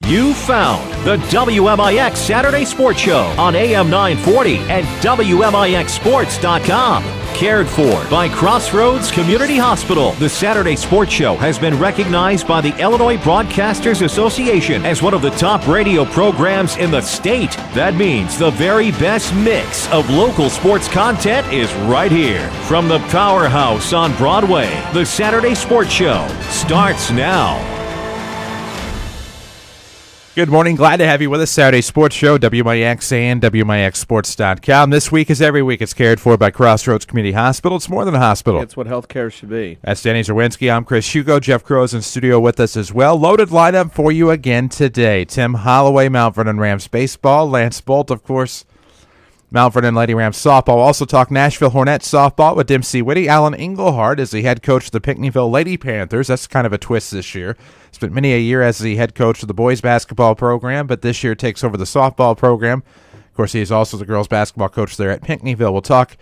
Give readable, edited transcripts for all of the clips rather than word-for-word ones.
You found the WMIX Saturday Sports Show on AM 940 and WMIXsports.com. Cared for by Crossroads Community Hospital. The Saturday Sports Show has been recognized by the Illinois Broadcasters Association as one of the top radio programs in the state. That means the very best mix of local sports content is right here. From the powerhouse on Broadway, the Saturday Sports Show starts now. Good morning. Glad to have you with us. Saturday Sports Show, WMIX and WMIXsports.com. This week, as every week, it's cared for by Crossroads Community Hospital. It's more than a hospital. It's what healthcare should be. That's Danny Zerwinski. I'm Chris Hugo. Jeff Crow's in studio with us as well. Loaded lineup for you again today. Tim Holloway, Mount Vernon Rams baseball. Lance Bolt, of course, Mount Vernon Lady Rams softball. We'll also talk Nashville Hornets softball with Dempsey Whitty. Alan Engelhardt is the head coach of the Pinckneyville Lady Panthers. That's kind of a twist this year. Spent many a year as the head coach of the boys basketball program, but this year takes over the softball program. Of course, he is also the girls basketball coach there at Pinckneyville. We'll talk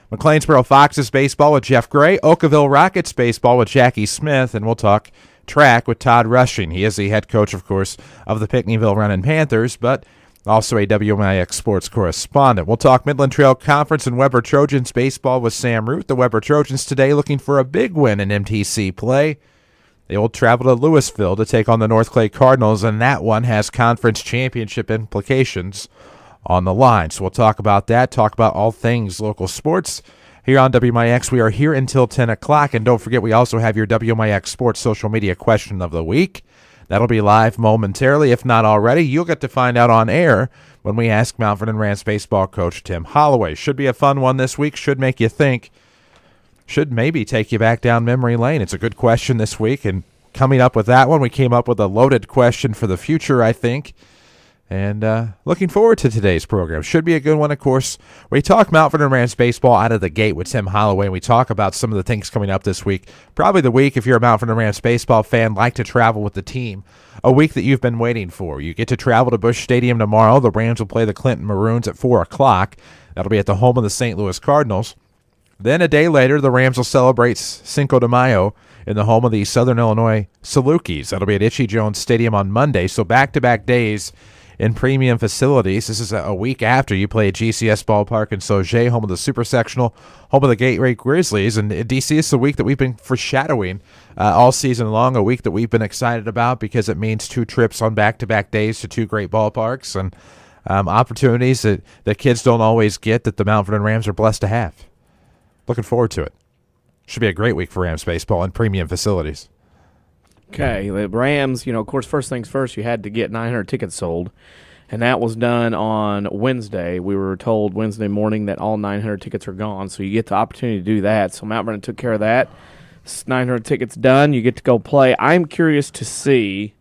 McLeansboro Foxes baseball with Jeff Gray, Oakville Rockets baseball with Jackie Smith, and we'll talk track with Todd Rushing. He is the head coach, of course, of the Pinckneyville Runnin' Panthers, but also a WMIX sports correspondent. We'll talk Midland Trail Conference and Weber Trojans baseball with Sam Root. The Weber Trojans today looking for a big win in MTC play. They will travel to Louisville to take on the North Clay Cardinals, and that one has conference championship implications on the line. So we'll talk about that, talk about all things local sports. Here on WMIX, we are here until 10 o'clock, and don't forget we also have your WMIX Sports social media question of the week. That'll be live momentarily, if not already. You'll get to find out on air when we ask Mount Vernon Rams baseball coach Tim Holloway. Should be a fun one this week, should make you think. Should maybe take you back down memory lane. It's a good question this week, and coming up with that one, we came up with a loaded question for the future, I think. And looking forward to today's program. Should be a good one, of course. We talk Mount Vernon Rams baseball out of the gate with Tim Holloway, and we talk about some of the things coming up this week. Probably the week, if you're a Mount Vernon Rams baseball fan, like to travel with the team. A week that you've been waiting for. You get to travel to Busch Stadium tomorrow. The Rams will play the Clinton Maroons at 4 o'clock. That'll be at the home of the St. Louis Cardinals. Then a day later, the Rams will celebrate Cinco de Mayo in the home of the Southern Illinois Salukis. That'll be at Itchy Jones Stadium on Monday. So back-to-back days in premium facilities. This is a week after you play at GCS Ballpark in Sauget, home of the Super Sectional, home of the Gateway Grizzlies. And DC is a week that we've been foreshadowing all season long, a week that we've been excited about because it means 2 trips on back-to-back days to 2 great ballparks and opportunities that kids don't always get that the Mount Vernon Rams are blessed to have. Looking forward to it. Should be a great week for Rams baseball and premium facilities. Okay, the Rams, of course, first things first, you had to get 900 tickets sold, and that was done on Wednesday. We were told Wednesday morning that all 900 tickets are gone, so you get the opportunity to do that. So Mount Vernon took care of that. 900 tickets done, you get to go play. I'm curious to see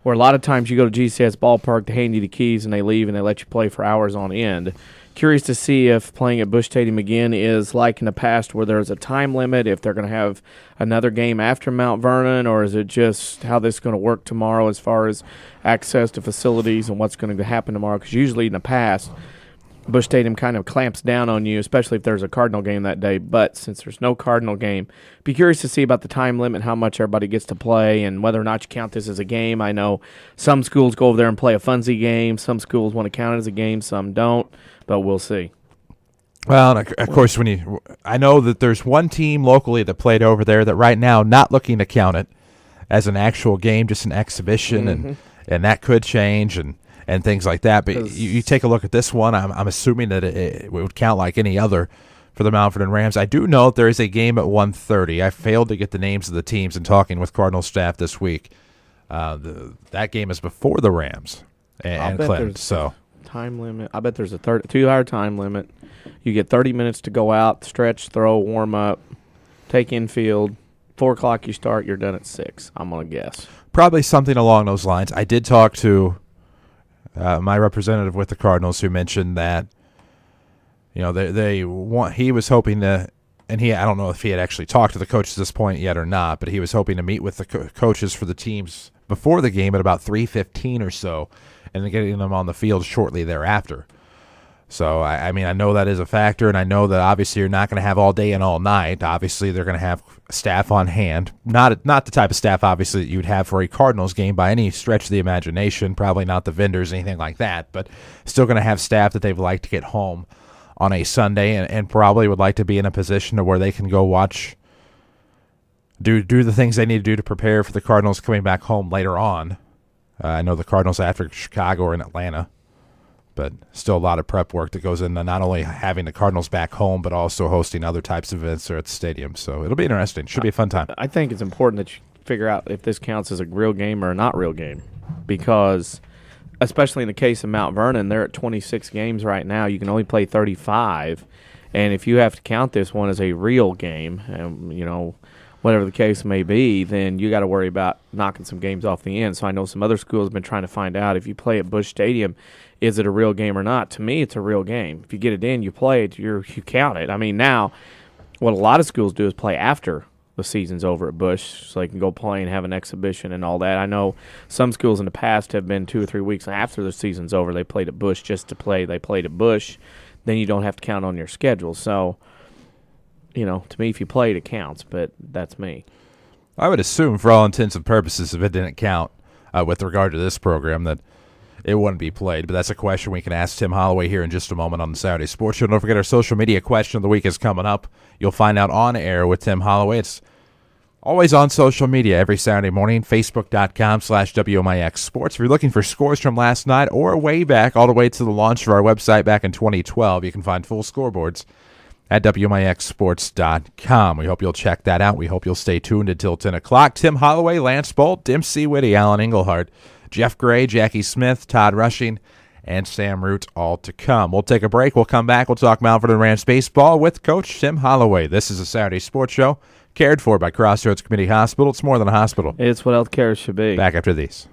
where a lot of times you go to GCS Ballpark to hand you the keys and they leave and they let you play for hours on end. Curious to see if playing at Busch Stadium again is like in the past where there's a time limit, if they're going to have another game after Mount Vernon, or is it just how this is going to work tomorrow as far as access to facilities and what's going to happen tomorrow? Because usually in the past, Busch Stadium kind of clamps down on you, especially if there's a Cardinal game that day. But since there's no Cardinal game, be curious to see about the time limit, how much everybody gets to play, and whether or not you count this as a game. I know some schools go over there and play a funzy game. Some schools want to count it as a game, some don't. But we'll see. Well, of course, I know that there's one team locally that played over there that right now not looking to count it as an actual game, just an exhibition, and that could change and things like that. But you take a look at this one, I'm assuming that it would count like any other for the Mount Vernon Rams. I do know there is a game at 1:30. I failed to get the names of the teams in talking with Cardinal staff this week. That game is before the Rams and Clinton, so. Time limit. I bet there's a 2-hour time limit. You get 30 minutes to go out, stretch, throw, warm up, take infield. 4 o'clock you start, you're done at 6, I'm going to guess. Probably something along those lines. I did talk to my representative with the Cardinals who mentioned that, he was hoping to, and I don't know if he had actually talked to the coaches at this point yet or not, but he was hoping to meet with the coaches for the teams before the game at about 3:15 or so, and then getting them on the field shortly thereafter. So, I mean, I know that is a factor, and I know that obviously you're not going to have all day and all night. Obviously, they're going to have staff on hand. Not the type of staff, obviously, that you'd have for a Cardinals game by any stretch of the imagination. Probably not the vendors, anything like that. But still going to have staff that they'd like to get home on a Sunday and probably would like to be in a position to where they can go watch, do the things they need to do to prepare for the Cardinals coming back home later on. I know the Cardinals after Chicago are in Atlanta. But still a lot of prep work that goes into not only having the Cardinals back home, but also hosting other types of events there at the stadium. So it'll be interesting. Should be a fun time. I think it's important that you figure out if this counts as a real game or a not real game, because especially in the case of Mount Vernon, they're at 26 games right now. You can only play 35, and if you have to count this one as a real game, whatever the case may be, then you got to worry about knocking some games off the end. So I know some other schools have been trying to find out if you play at Busch Stadium, is it a real game or not? To me, it's a real game. If you get it in, you play it, you count it. I mean, now what a lot of schools do is play after the season's over at Busch, so they can go play and have an exhibition and all that. I know some schools in the past have been 2 or 3 weeks after the season's over. They played at Busch just to play. They played at Busch. Then you don't have to count on your schedule. So, to me, if you played, it counts, but that's me. I would assume, for all intents and purposes, if it didn't count with regard to this program, that it wouldn't be played. But that's a question we can ask Tim Holloway here in just a moment on the Saturday Sports Show. Don't forget our social media question of the week is coming up. You'll find out on air with Tim Holloway. It's always on social media every Saturday morning, facebook.com/WMIX Sports. If you're looking for scores from last night or way back, all the way to the launch of our website back in 2012, you can find full scoreboards at WMIXsports.com. We hope you'll check that out. We hope you'll stay tuned until 10 o'clock. Tim Holloway, Lance Bolt, Dempsey Whitty, Alan Engelhardt, Jeff Gray, Jackie Smith, Todd Rushing, and Sam Root, all to come. We'll take a break. We'll come back. We'll talk Mount Vernon Rams baseball with Coach Tim Holloway. This is a Saturday Sports Show cared for by Crossroads Community Hospital. It's more than a hospital. It's what health care should be. Back after these.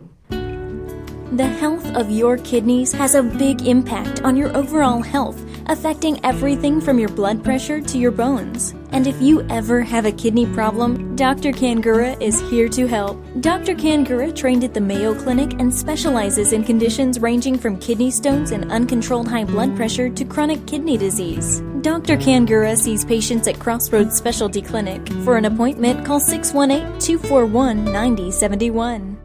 The health of your kidneys has a big impact on your overall health, affecting everything from your blood pressure to your bones. And if you ever have a kidney problem, Dr. Kangura is here to help. Dr. Kangura trained at the Mayo Clinic and specializes in conditions ranging from kidney stones and uncontrolled high blood pressure to chronic kidney disease. Dr. Kangura sees patients at Crossroads Specialty Clinic. For an appointment, call 618-241-9071.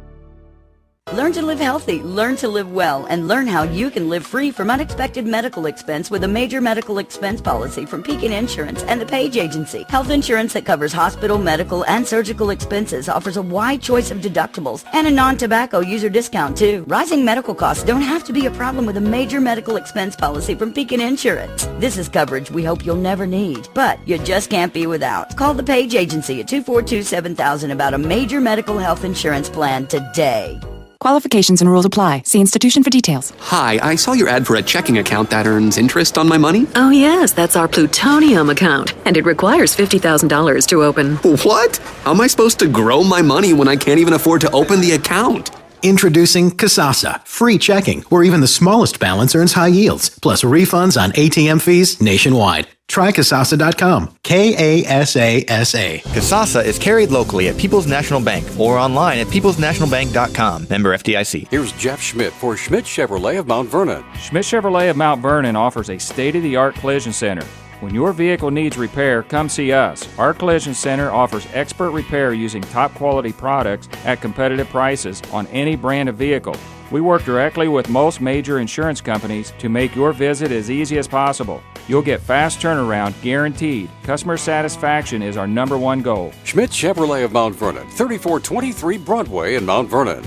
Learn to live healthy, learn to live well, and learn how you can live free from unexpected medical expense with a major medical expense policy from Pekin Insurance and the Page Agency. Health insurance that covers hospital, medical, and surgical expenses offers a wide choice of deductibles and a non-tobacco user discount too. Rising medical costs don't have to be a problem with a major medical expense policy from Pekin Insurance. This is coverage we hope you'll never need, but you just can't be without. Call the Page Agency at 242-7000 about a major medical health insurance plan today. Qualifications and rules apply. See institution for details. Hi, I saw your ad for a checking account that earns interest on my money. Oh, yes, that's our plutonium account, and it requires $50,000 to open. What? How am I supposed to grow my money when I can't even afford to open the account? Introducing Kasasa, free checking, where even the smallest balance earns high yields, plus refunds on ATM fees nationwide. Try Kasasa.com. Kasasa. Kasasa is carried locally at People's National Bank or online at peoplesnationalbank.com. Member FDIC. Here's Jeff Schmidt for Schmidt Chevrolet of Mount Vernon. Schmidt Chevrolet of Mount Vernon offers a state-of-the-art collision center. When your vehicle needs repair, come see us. Our collision center offers expert repair using top-quality products at competitive prices on any brand of vehicle. We work directly with most major insurance companies to make your visit as easy as possible. You'll get fast turnaround guaranteed. Customer satisfaction is our #1 goal. Schmidt Chevrolet of Mount Vernon, 3423 Broadway in Mount Vernon.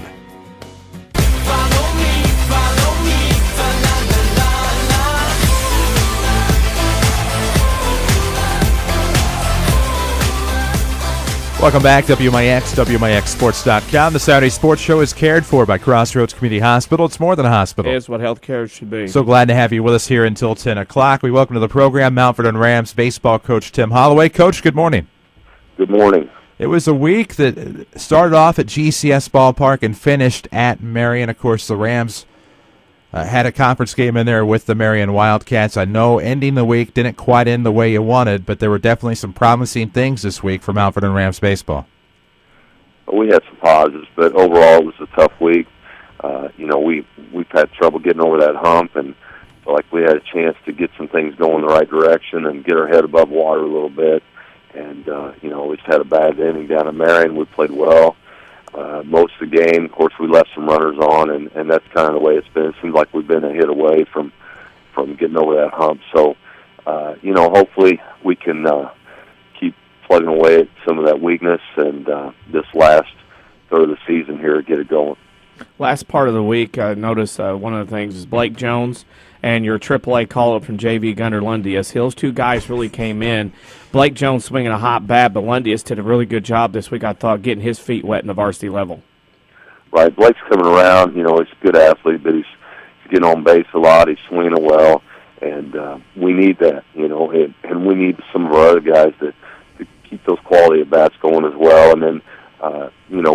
Welcome back, WMIX, WMIXsports.com. The Saturday Sports Show is cared for by Crossroads Community Hospital. It's more than a hospital. It's what health care should be. So glad to have you with us here until 10 o'clock. We welcome to the program Mount Vernon Rams baseball coach Tim Holloway. Coach, good morning. Good morning. It was a week that started off at GCS Ballpark and finished at Marion. Of course, the Rams had a conference game in there with the Marion Wildcats. I know ending the week didn't quite end the way you wanted, but there were definitely some promising things this week for Mount Vernon Rams baseball. We had some positives, but overall it was a tough week. We've had trouble getting over that hump, and felt like we had a chance to get some things going the right direction and get our head above water a little bit. And, we just had a bad inning down in Marion. We played well most of the game. Of course, we left some runners on, and that's kind of the way it's been. It seems like we've been a hit away from getting over that hump. So, hopefully we can keep plugging away at some of that weakness and this last third of the season here get it going. Last part of the week, I noticed one of the things is Blake Jones and your AAA call-up from JV Gunnar Lundius. Those two guys really came in. Blake Jones swinging a hot bat, but Lundius did a really good job this week, I thought, getting his feet wet in the varsity level. Right, Blake's coming around. He's a good athlete, but he's getting on base a lot. He's swinging it well, and we need that, and we need some of our other guys to keep those quality at bats going as well. And then,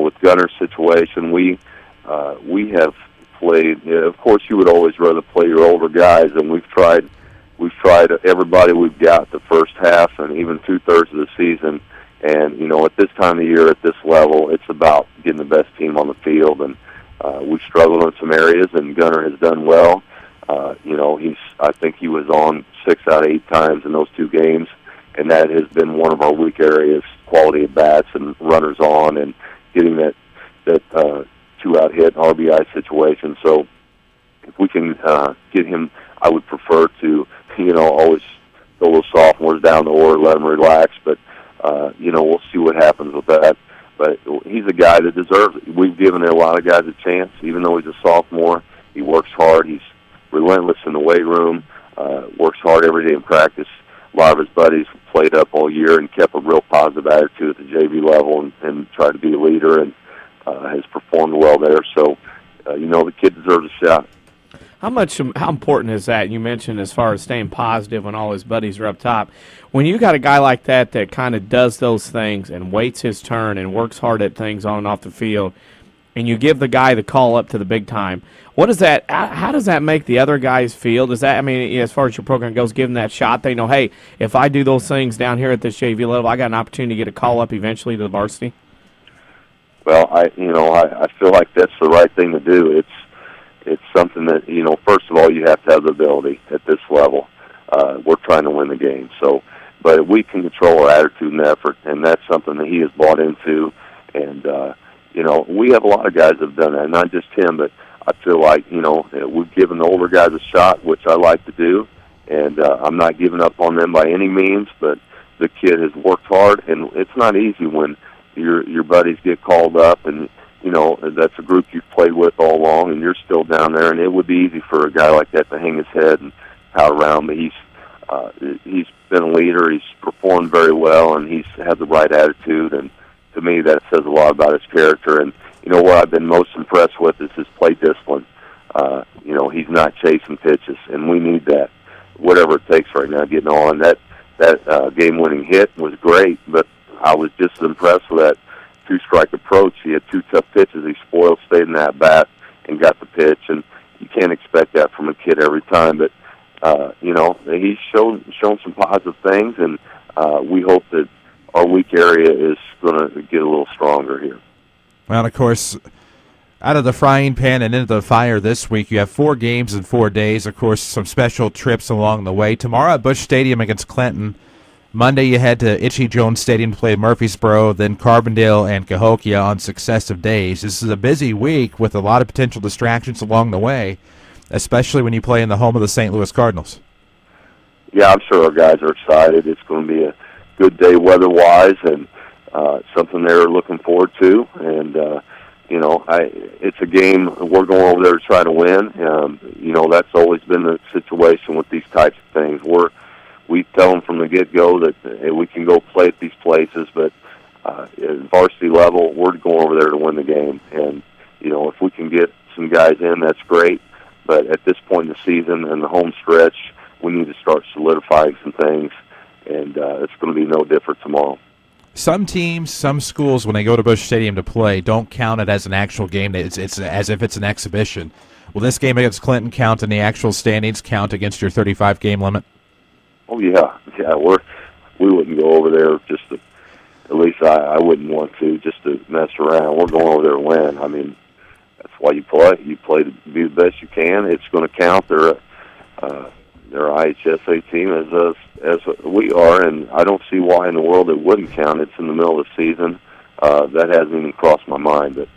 with Gunner's situation, we have played. Of course, you would always rather play your older guys, and we've tried everybody we've got the first half and even 2/3 of the season. And at this time of year, at this level, it's about getting the best team on the field. And we've struggled in some areas, and Gunner has done well. I think he was on 6 out of 8 times in those 2 games, and that has been one of our weak areas: quality at bats and runners on, and getting that 2-out hit RBI situation. So if we can get him, I would prefer to, always throw those sophomores down the order, let them relax. But, we'll see what happens with that. But he's a guy that deserves it. We've given a lot of guys a chance, even though he's a sophomore. He works hard. He's relentless in the weight room, works hard every day in practice. A lot of his buddies played up all year and kept a real positive attitude at the JV level and tried to be a leader and has performed well there. So, the kid deserves a shot. How important is that? You mentioned as far as staying positive when all his buddies are up top. When you got a guy like that kind of does those things and waits his turn and works hard at things on and off the field, and you give the guy the call up to the big time, what is that? How does that make the other guys feel? Does that, as far as your program goes, give them that shot? They know, hey, if I do those things down here at this JV level, I got an opportunity to get a call up eventually to the varsity. Well, I feel like that's the right thing to do. It's something that, first of all, you have to have the ability at this level. We're trying to win the game. But we can control our attitude and effort, and that's something that he has bought into. And, we have a lot of guys that have done that, not just him, but I feel like, we've given the older guys a shot, which I like to do. And I'm not giving up on them by any means, but the kid has worked hard, and it's not easy when your buddies get called up, and that's a group you've played with all along, and you're still down there. And it would be easy for a guy like that to hang his head and pout around. But he's been a leader. He's performed very well, and he's had the right attitude. And to me, that says a lot about his character. And what I've been most impressed with is his play discipline. He's not chasing pitches, and we need that. Whatever it takes right now, getting on that game-winning hit was great, but I was just as impressed with that 2-strike approach. He had 2 tough pitches. He spoiled, stayed in that bat, and got the pitch. And you can't expect that from a kid every time. But he's shown some positive things, and we hope that our weak area is going to get a little stronger here. Well, of course, out of the frying pan and into the fire this week, you have 4 games in 4 days. Of course, some special trips along the way. Tomorrow at Busch Stadium against Clinton. Monday, you head to Itchy Jones Stadium to play Murfreesboro, then Carbondale and Cahokia on successive days. This is a busy week with a lot of potential distractions along the way, especially when you play in the home of the St. Louis Cardinals. Yeah, I'm sure our guys are excited. It's going to be a good day weather-wise, and something they're looking forward to. And, it's a game we're going over there to try to win. That's always been the situation with these types of things. We tell them from the get-go that we can go play at these places, but at varsity level, we're going over there to win the game. And, if we can get some guys in, that's great. But at this point in the season and the home stretch, we need to start solidifying some things, and it's going to be no different tomorrow. Some teams, some schools, when they go to Busch Stadium to play, don't count it as an actual game. It's as if it's an exhibition. Will this game against Clinton count in the actual standings, count against your 35-game limit? Oh, yeah. We wouldn't go over there just to, at least I wouldn't want to, just to mess around. We're going over there to win. That's why you play. You play to be the best you can. It's going to count. They're They're IHSA team as we are, and I don't see why in the world it wouldn't count. It's in the middle of the season. That hasn't even crossed my mind. But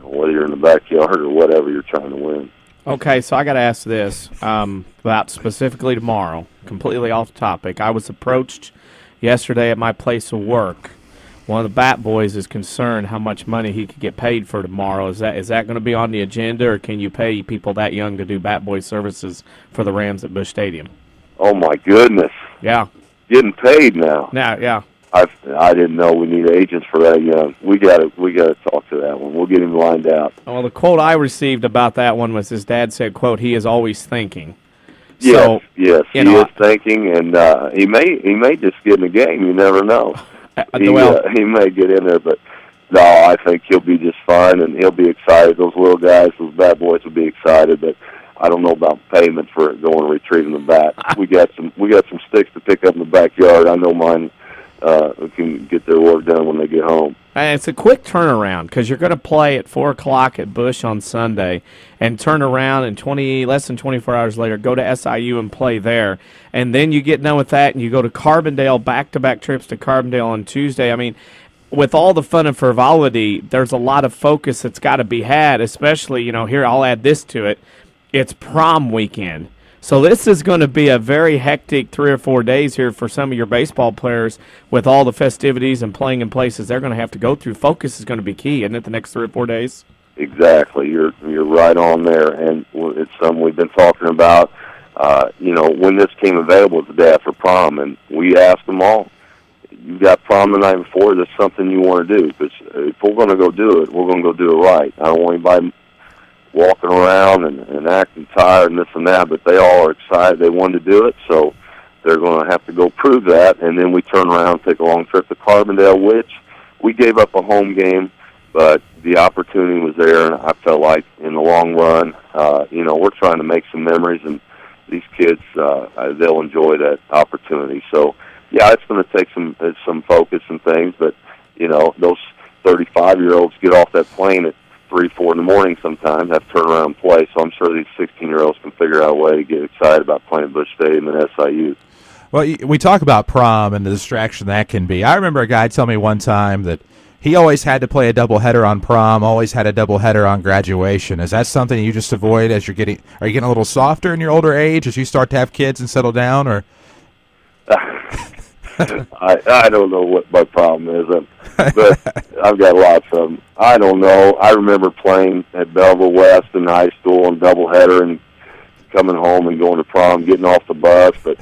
whether you're in the backyard or whatever, you're trying to win. Okay, so I got to ask this about specifically tomorrow, completely off topic. I was approached yesterday at my place of work. One of the bat boys is concerned how much money he could get paid for tomorrow. Is that going to be on the agenda, or can you pay people that young to do bat boy services for the Rams at Busch Stadium? Oh my goodness! Yeah, getting paid now. Yeah. I didn't know we need agents for that young. We got to talk to that one. We'll get him lined out. Well, the quote I received about that one was his dad said, "quote He is always thinking." Yes, he is thinking, and he may just get in the game. You never know. He may get in there, but no, I think he'll be just fine, and he'll be excited. Those little guys, those bad boys will be excited, but I don't know about payment for going and retrieving the bat. We got some sticks to pick up in the backyard. I know mine can get their work done when they get home. And it's a quick turnaround because you're going to play at 4 o'clock at Busch on Sunday and turn around and less than 24 hours later go to SIU and play there. And then you get done with that and you go to Carbondale, back-to-back trips to Carbondale on Tuesday. I mean, with all the fun and frivolity, there's a lot of focus that's got to be had, especially, here, I'll add this to it. It's prom weekend. So this is going to be a very hectic 3 or 4 days here for some of your baseball players with all the festivities and playing in places they're going to have to go through. Focus is going to be key, isn't it, the next 3 or 4 days? Exactly. You're right on there, and it's something we've been talking about. When this came available, it's the day after prom, and we asked them all, you got prom the night before, is this something you want to do? Because if we're going to go do it, we're going to go do it right. I don't want anybody walking around and acting tired and this and that, but they all are excited. They want to do it, so they're going to have to go prove that, and then we turn around and take a long trip to Carbondale, which we gave up a home game, but the opportunity was there, and I felt like in the long run, we're trying to make some memories, and these kids, they'll enjoy that opportunity. So, yeah, it's going to take some focus and things, but, those 35-year-olds get off that plane at 3, 4 in the morning sometimes, have to turn around and play, so I'm sure these 16-year-olds can figure out a way to get excited about playing Busch Stadium and SIU. Well, we talk about prom and the distraction that can be. I remember a guy tell me one time that he always had to play a doubleheader on prom, always had a doubleheader on graduation. Is that something you just avoid as are you getting a little softer in your older age as you start to have kids and settle down, or? I don't know what my problem is, but I've got lots of them. I don't know. I remember playing at Belleville West in high school and doubleheader and coming home and going to prom, getting off the bus. But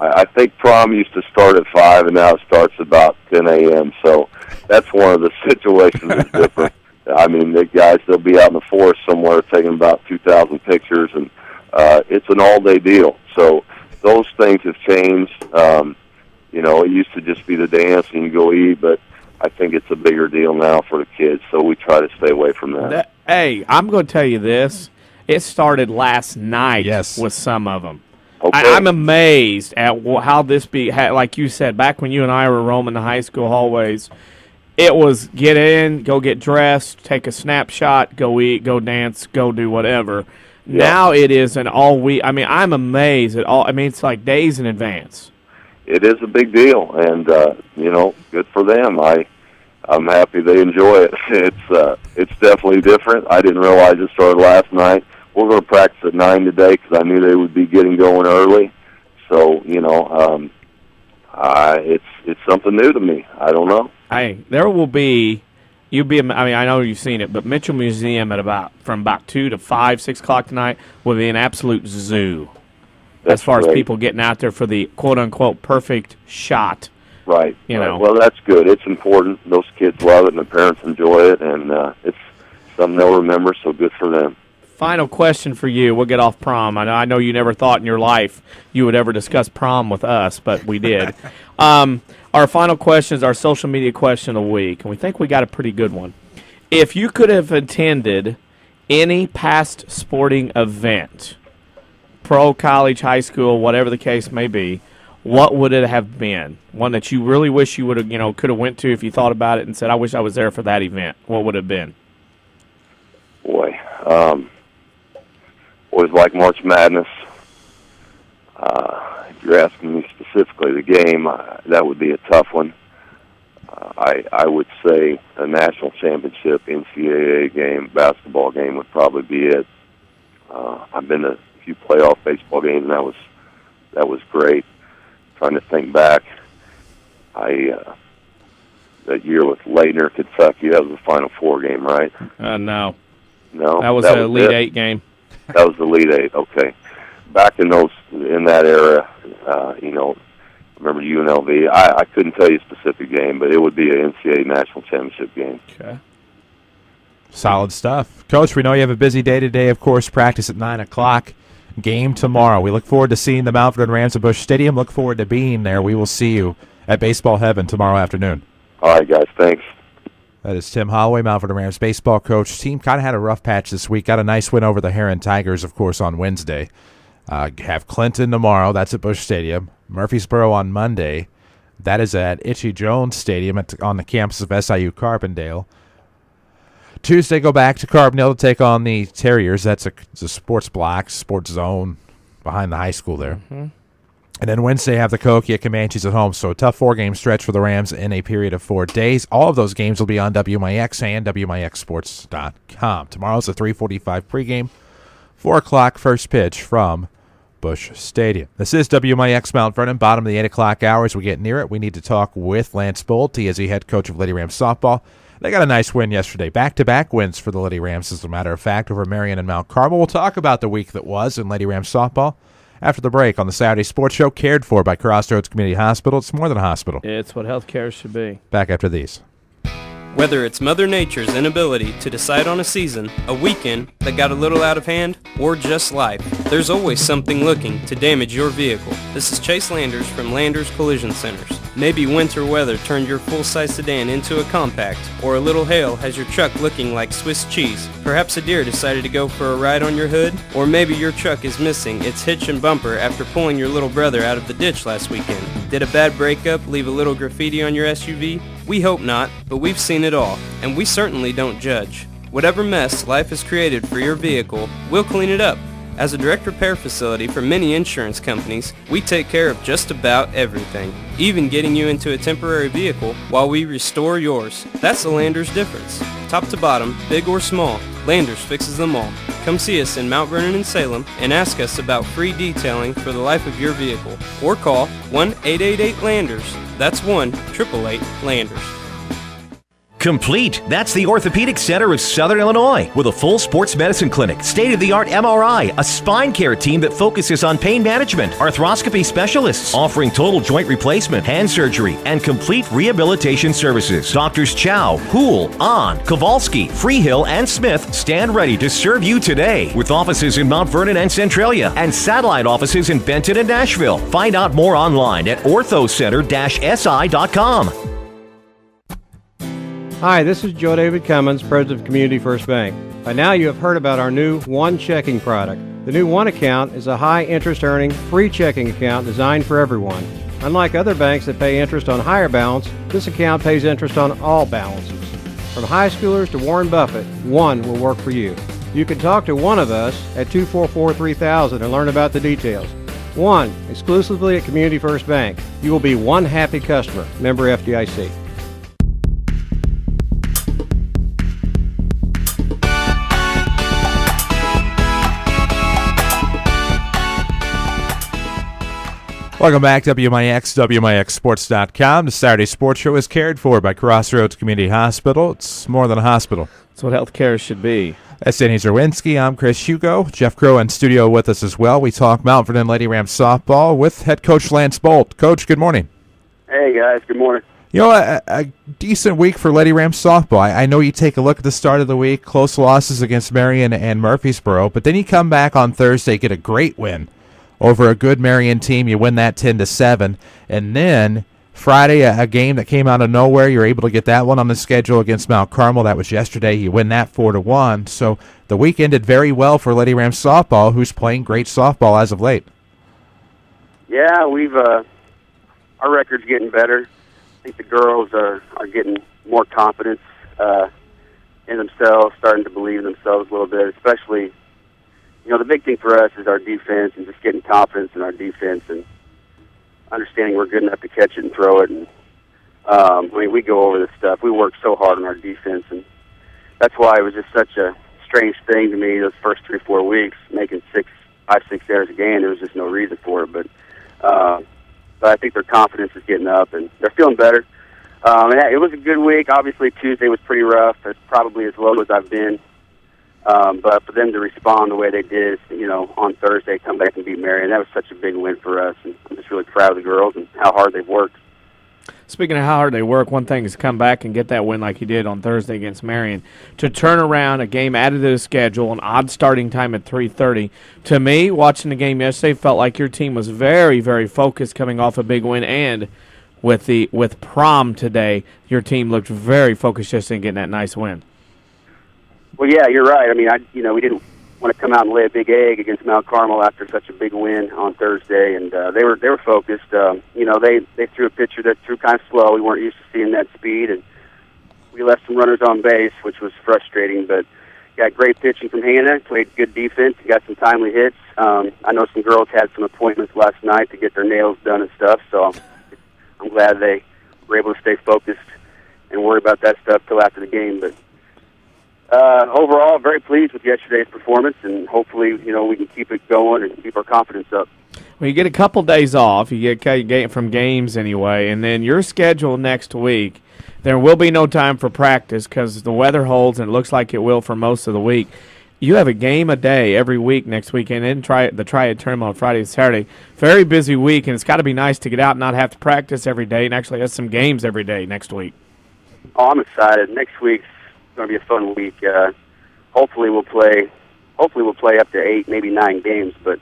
I think prom used to start at 5, and now it starts about 10 a.m. So that's one of the situations that's different. I mean, the guys, they'll be out in the forest somewhere taking about 2,000 pictures, and it's an all-day deal. So those things have changed. It used to just be the dance and you go eat, but I think it's a bigger deal now for the kids, so we try to stay away from that. Hey, I'm going to tell you this. It started last night with some of them. Okay. I'm amazed at how this like you said, back when you and I were roaming the high school hallways, it was get in, go get dressed, take a snapshot, go eat, go dance, go do whatever. Yeah. Now it is an all week. I mean, I'm amazed at all. I mean, it's like days in advance. It is a big deal, and good for them. I'm happy they enjoy it. It's definitely different. I didn't realize it started last night. We're going to practice at 9 today because I knew they would be getting going early. So it's something new to me. I don't know. Hey, there will be. I know you've seen it, but Mitchell Museum from about 2 to 5, 6 o'clock tonight will be an absolute zoo. That's as far great. As people getting out there for the quote-unquote perfect shot. Right. Well, that's good. It's important. Those kids love it, and the parents enjoy it, and it's something they'll remember, so good for them. Final question for you. We'll get off prom. I know you never thought in your life you would ever discuss prom with us, but we did. Our final question is our social media question of the week, and we think we got a pretty good one. If you could have attended any past sporting event, pro, college, high school, whatever the case may be, what would it have been? One that you really wish you would have, could have went to if you thought about it and said, I wish I was there for that event. What would it have been? Boy, always like March Madness. If you're asking me specifically the game, that would be a tough one. I would say a national championship NCAA game, basketball game would probably be it. I've been to a few playoff baseball games, and that was great. Trying to think back, that year with Layton, Kentucky, that was the Final Four game, right? No. No, that was the Elite Eight game. That was the Elite Eight. Okay, back in that era, remember UNLV. I couldn't tell you a specific game, but it would be an NCAA national championship game. Okay. Solid stuff. Coach, we know you have a busy day today, of course, practice at 9 o'clock, game tomorrow. We look forward to seeing the Mount Vernon Rams at Busch Stadium. Look forward to being there. We will see you at Baseball Heaven tomorrow afternoon. All right, guys. Thanks. That is Tim Holloway, Mount Vernon Rams baseball coach. Team kind of had a rough patch this week. Got a nice win over the Heron Tigers, of course, on Wednesday. Have Clinton tomorrow. That's at Busch Stadium. Murfreesboro on Monday. That is at Itchy Jones Stadium on the campus of SIU Carbondale. Tuesday, go back to Carbondale to take on the Terriers. That's a sports block, sports zone behind the high school there. Mm-hmm. And then Wednesday, have the Cahokia Comanches at home. So a tough 4-game stretch for the Rams in a period of 4 days. All of those games will be on WMIX and WMIXsports.com. Tomorrow's a 3:45 pregame, 4 o'clock first pitch from Busch Stadium. This is WMIX Mount Vernon, bottom of the 8 o'clock hour. As we get near it, we need to talk with Lance Bolt. He is the head coach of Lady Rams softball. They got a nice win yesterday. Back-to-back wins for the Lady Rams, as a matter of fact, over Marion and Mount Carmel. We'll talk about the week that was in Lady Rams softball after the break on the Saturday Sports Show, cared for by Crossroads Community Hospital. It's more than a hospital. It's what healthcare should be. Back after these. Whether it's Mother Nature's inability to decide on a season, a weekend that got a little out of hand, or just life, there's always something looking to damage your vehicle. This is Chase Landers from Landers Collision Centers. Maybe winter weather turned your full-size sedan into a compact, or a little hail has your truck looking like Swiss cheese. Perhaps a deer decided to go for a ride on your hood, or maybe your truck is missing its hitch and bumper after pulling your little brother out of the ditch last weekend. Did a bad breakup leave a little graffiti on your SUV? We hope not, but we've seen it all, and we certainly don't judge. Whatever mess life has created for your vehicle, we'll clean it up. As a direct repair facility for many insurance companies, we take care of just about everything, even getting you into a temporary vehicle while we restore yours. That's the Landers difference. Top to bottom, big or small, Landers fixes them all. Come see us in Mount Vernon and Salem and ask us about free detailing for the life of your vehicle. Or call 1-888-LANDERS. That's 1-888-LANDERS. Complete. That's the Orthopedic Center of Southern Illinois with a full sports medicine clinic, state-of-the-art MRI, a spine care team that focuses on pain management, arthroscopy specialists offering total joint replacement, hand surgery, and complete rehabilitation services. Doctors Chow, Houle, Ahn, Kowalski, Freehill, and Smith stand ready to serve you today with offices in Mount Vernon and Centralia and satellite offices in Benton and Nashville. Find out more online at orthocenter-si.com. Hi, this is Joe David Cummins, President of Community First Bank. By now you have heard about our new One Checking product. The new One Account is a high interest earning, free checking account designed for everyone. Unlike other banks that pay interest on higher balance, this account pays interest on all balances. From high schoolers to Warren Buffett, One will work for you. You can talk to one of us at 244-3000 and learn about the details. One, exclusively at Community First Bank. You will be one happy customer. Member FDIC. Welcome back, WMIX, WMIXsports.com. The Saturday Sports Show is cared for by Crossroads Community Hospital. It's more than a hospital. That's what healthcare should be. That's Danny Zerwinski. I'm Chris Hugo. Jeff Crow in studio with us as well. We talk Mount Vernon Lady Rams softball with head coach Lance Bolt. Coach, good morning. Hey, guys. Good morning. You know, a decent week for Lady Rams softball. I know you take a look at the start of the week, close losses against Marion and Murfreesboro, but then you come back on Thursday, get a great win over a good Marion team. You win that 10-7. And then Friday, a game that came out of nowhere. You're able to get that one on the schedule against Mount Carmel. That was yesterday. You win that 4-1. So the week ended very well for Lady Rams softball, who's playing great softball as of late. Yeah, we've our record's getting better. I think the girls are getting more confidence in themselves, starting to believe in themselves a little bit, especially the big thing for us is our defense and just getting confidence in our defense and understanding we're good enough to catch it and throw it. And we go over this stuff. We work so hard on our defense, and that's why it was just such a strange thing to me those first 3 or 4 weeks, making 5, 6 errors a game. There was just no reason for it, but I think their confidence is getting up, and they're feeling better. It was a good week. Obviously, Tuesday was pretty rough. It's probably as low as I've been. But for them to respond the way they did, on Thursday, come back and beat Marion, that was such a big win for us. And I'm just really proud of the girls and how hard they've worked. Speaking of how hard they work, one thing is to come back and get that win like you did on Thursday against Marion. To turn around a game added to the schedule, an odd starting time at 3:30. To me, watching the game yesterday, felt like your team was very, very focused coming off a big win. And with prom today, your team looked very focused yesterday in getting that nice win. Well, yeah, you're right. I mean, we didn't want to come out and lay a big egg against Mount Carmel after such a big win on Thursday, and they were focused. They threw a pitcher that threw kind of slow. We weren't used to seeing that speed, and we left some runners on base, which was frustrating. But got great pitching from Hannah. Played good defense. Got some timely hits. I know some girls had some appointments last night to get their nails done and stuff, so I'm glad they were able to stay focused and worry about that stuff till after the game. But overall, very pleased with yesterday's performance, and hopefully, we can keep it going and keep our confidence up. Well, you get a couple days off. You get from games anyway, and then your schedule next week, there will be no time for practice because the weather holds, and it looks like it will for most of the week. You have a game a day every week next week, and then the Triad tournament on Friday and Saturday. Very busy week, and it's got to be nice to get out and not have to practice every day and actually have some games every day next week. Oh, I'm excited. Next week's going to be a fun week. Hopefully we'll play up to 8, maybe 9 games. But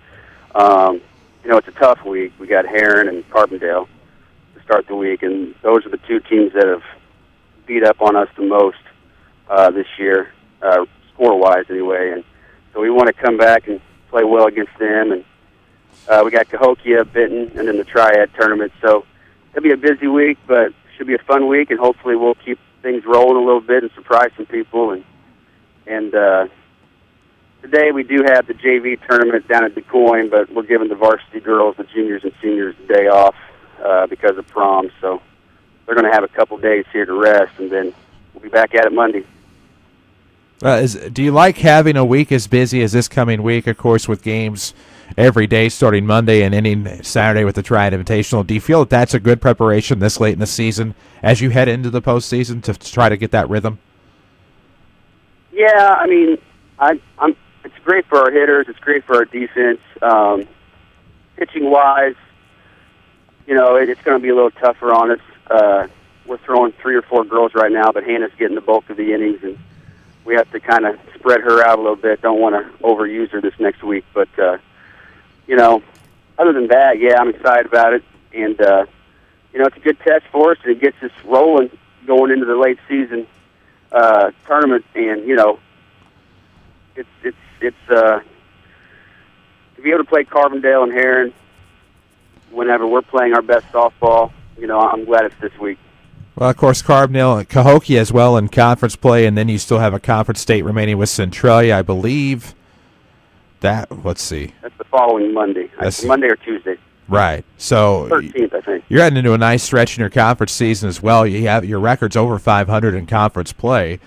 it's a tough week. We got Heron and Carbondale to start the week, and those are the 2 teams that have beat up on us the most this year, score-wise anyway. And so we want to come back and play well against them. And we got Cahokia, Benton, and then the Triad tournament. So it'll be a busy week, but it should be a fun week, and hopefully we'll keep things rolling a little bit and surprise some people. And today we do have the JV tournament down at DuQuoin, but we're giving the varsity girls, the juniors and seniors, the day off because of prom. So they're going to have a couple days here to rest, and then we'll be back at it Monday. Do you like having a week as busy as this coming week, of course, with games every day starting Monday and ending Saturday with the Triad Invitational? Do you feel that that's a good preparation this late in the season as you head into the postseason to try to get that rhythm? Yeah, I mean, it's great for our hitters. It's great for our defense. Pitching-wise, it's going to be a little tougher on us. We're throwing 3 or 4 girls right now, but Hannah's getting the bulk of the innings, and we have to kind of spread her out a little bit. Don't want to overuse her this next week, but other than that, yeah, I'm excited about it. And, it's a good test for us, and it gets us rolling going into the late season tournament. And, it's to be able to play Carbondale and Heron whenever we're playing our best softball, I'm glad it's this week. Well, of course, Carbondale and Cahokia as well in conference play, and then you still have a conference state remaining with Centralia, I believe. Let's see. That's the following Monday. Monday or Tuesday. Right. So 13th, I think. You're heading into a nice stretch in your conference season as well. You have your record's over 500 in conference play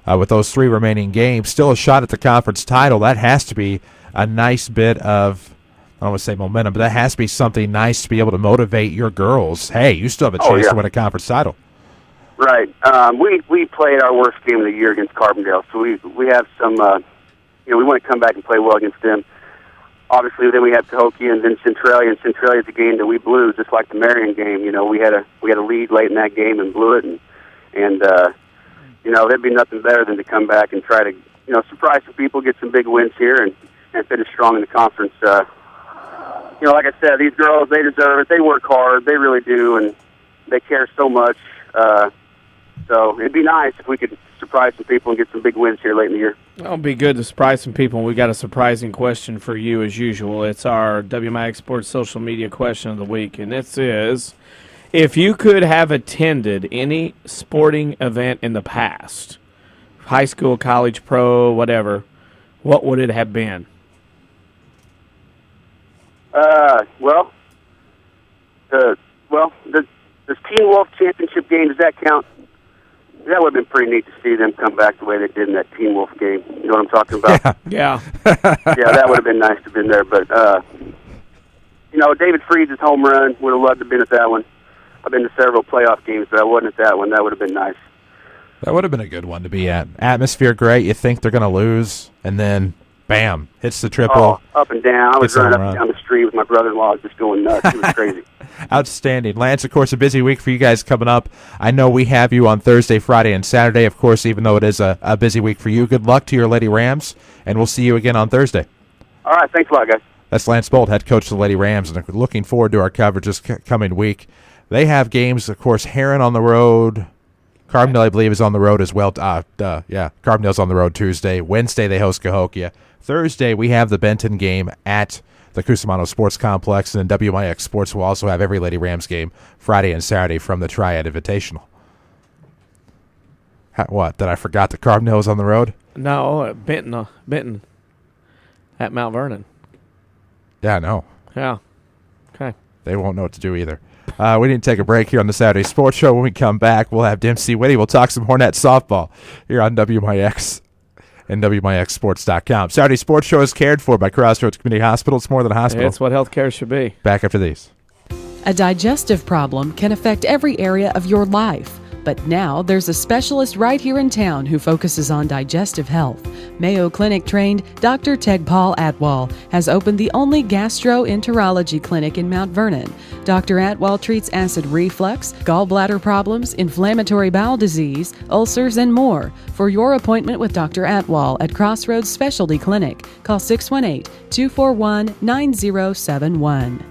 with those 3 remaining games. Still a shot at the conference title. That has to be a nice bit of, I don't want to say momentum, but that has to be something nice to be able to motivate your girls. Hey, you still have a chance to win a conference title. Right. We played our worst game of the year against Carbondale, so we have some. We want to come back and play well against them. Obviously, then we have Cahokia and then Centralia, and Centralia is a game that we blew, just like the Marion game. We had a lead late in that game and blew it, and there'd be nothing better than to come back and try to surprise some people, get some big wins here, and finish strong in the conference. Like I said, these girls, they deserve it. They work hard, they really do, and they care so much. So it'd be nice if we could surprise some people and get some big wins here late in the year. It'll be good to surprise some people. We got a surprising question for you as usual. It's our WMIX Sports social media question of the week, and this is, if you could have attended any sporting event in the past, high school, college, pro, whatever, what would it have been? This Teen Wolf Championship game, does that count? That would have been pretty neat to see them come back the way they did in that Teen Wolf game. You know what I'm talking about? Yeah. Yeah, that would have been nice to have been there. But, David Freeze's home run, would have loved to have been at that one. I've been to several playoff games, but I wasn't at that one. That would have been nice. That would have been a good one to be at. Atmosphere great. You think they're going to lose, and then, bam, hits the triple. Oh, up and down. I was running up and down the street with my brother-in-law just going nuts. It was crazy. Outstanding. Lance, of course, a busy week for you guys coming up. I know we have you on Thursday, Friday, and Saturday, of course, even though it is a busy week for you. Good luck to your Lady Rams, and we'll see you again on Thursday. All right, thanks a lot, guys. That's Lance Bolt, head coach of the Lady Rams, and looking forward to our coverage this coming week. They have games, of course, Heron on the road. Carbondale, I believe, is on the road as well. Carbondale's on the road Tuesday. Wednesday, they host Cahokia. Thursday, we have the Benton game at the Cusimano Sports Complex, and then WMIX Sports will also have every Lady Rams game Friday and Saturday from the Triad Invitational. What? That I forgot that Carbondale is on the road? No, Benton at Mount Vernon. Yeah, I know. Yeah. Okay. They won't know what to do either. We need to take a break here on the Saturday Sports Show. When we come back, we'll have Dempsey Whitty. We'll talk some Hornet softball here on WMIX and WMIXsports.com. Saturday Sports Show is cared for by Crossroads Community Hospital. It's more than a hospital. It's what healthcare should be. Back after these. A digestive problem can affect every area of your life. But now there's a specialist right here in town who focuses on digestive health. Mayo Clinic trained Dr. Tegpaul Atwal has opened the only gastroenterology clinic in Mount Vernon. Dr. Atwal treats acid reflux, gallbladder problems, inflammatory bowel disease, ulcers, and more. For your appointment with Dr. Atwal at Crossroads Specialty Clinic, call 618-241-9071.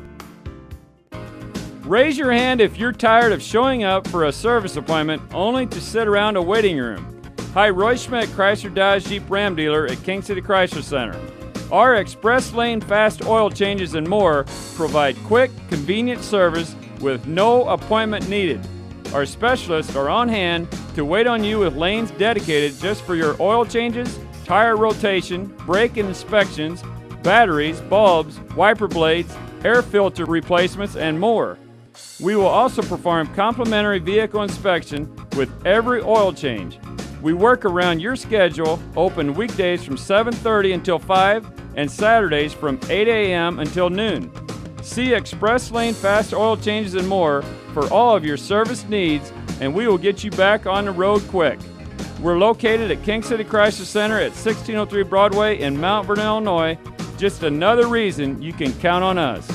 Raise your hand if you're tired of showing up for a service appointment only to sit around a waiting room. Hi, Roy Schmidt, Chrysler Dodge Jeep Ram dealer at King City Chrysler Center. Our express lane fast oil changes and more provide quick, convenient service with no appointment needed. Our specialists are on hand to wait on you with lanes dedicated just for your oil changes, tire rotation, brake inspections, batteries, bulbs, wiper blades, air filter replacements, and more. We will also perform complimentary vehicle inspection with every oil change. We work around your schedule, open weekdays from 7:30 until 5 and Saturdays from 8 a.m. until noon. See Express Lane Fast Oil Changes and more for all of your service needs, and we will get you back on the road quick. We're located at King City Chrysler Center at 1603 Broadway in Mount Vernon, Illinois. Just another reason you can count on us.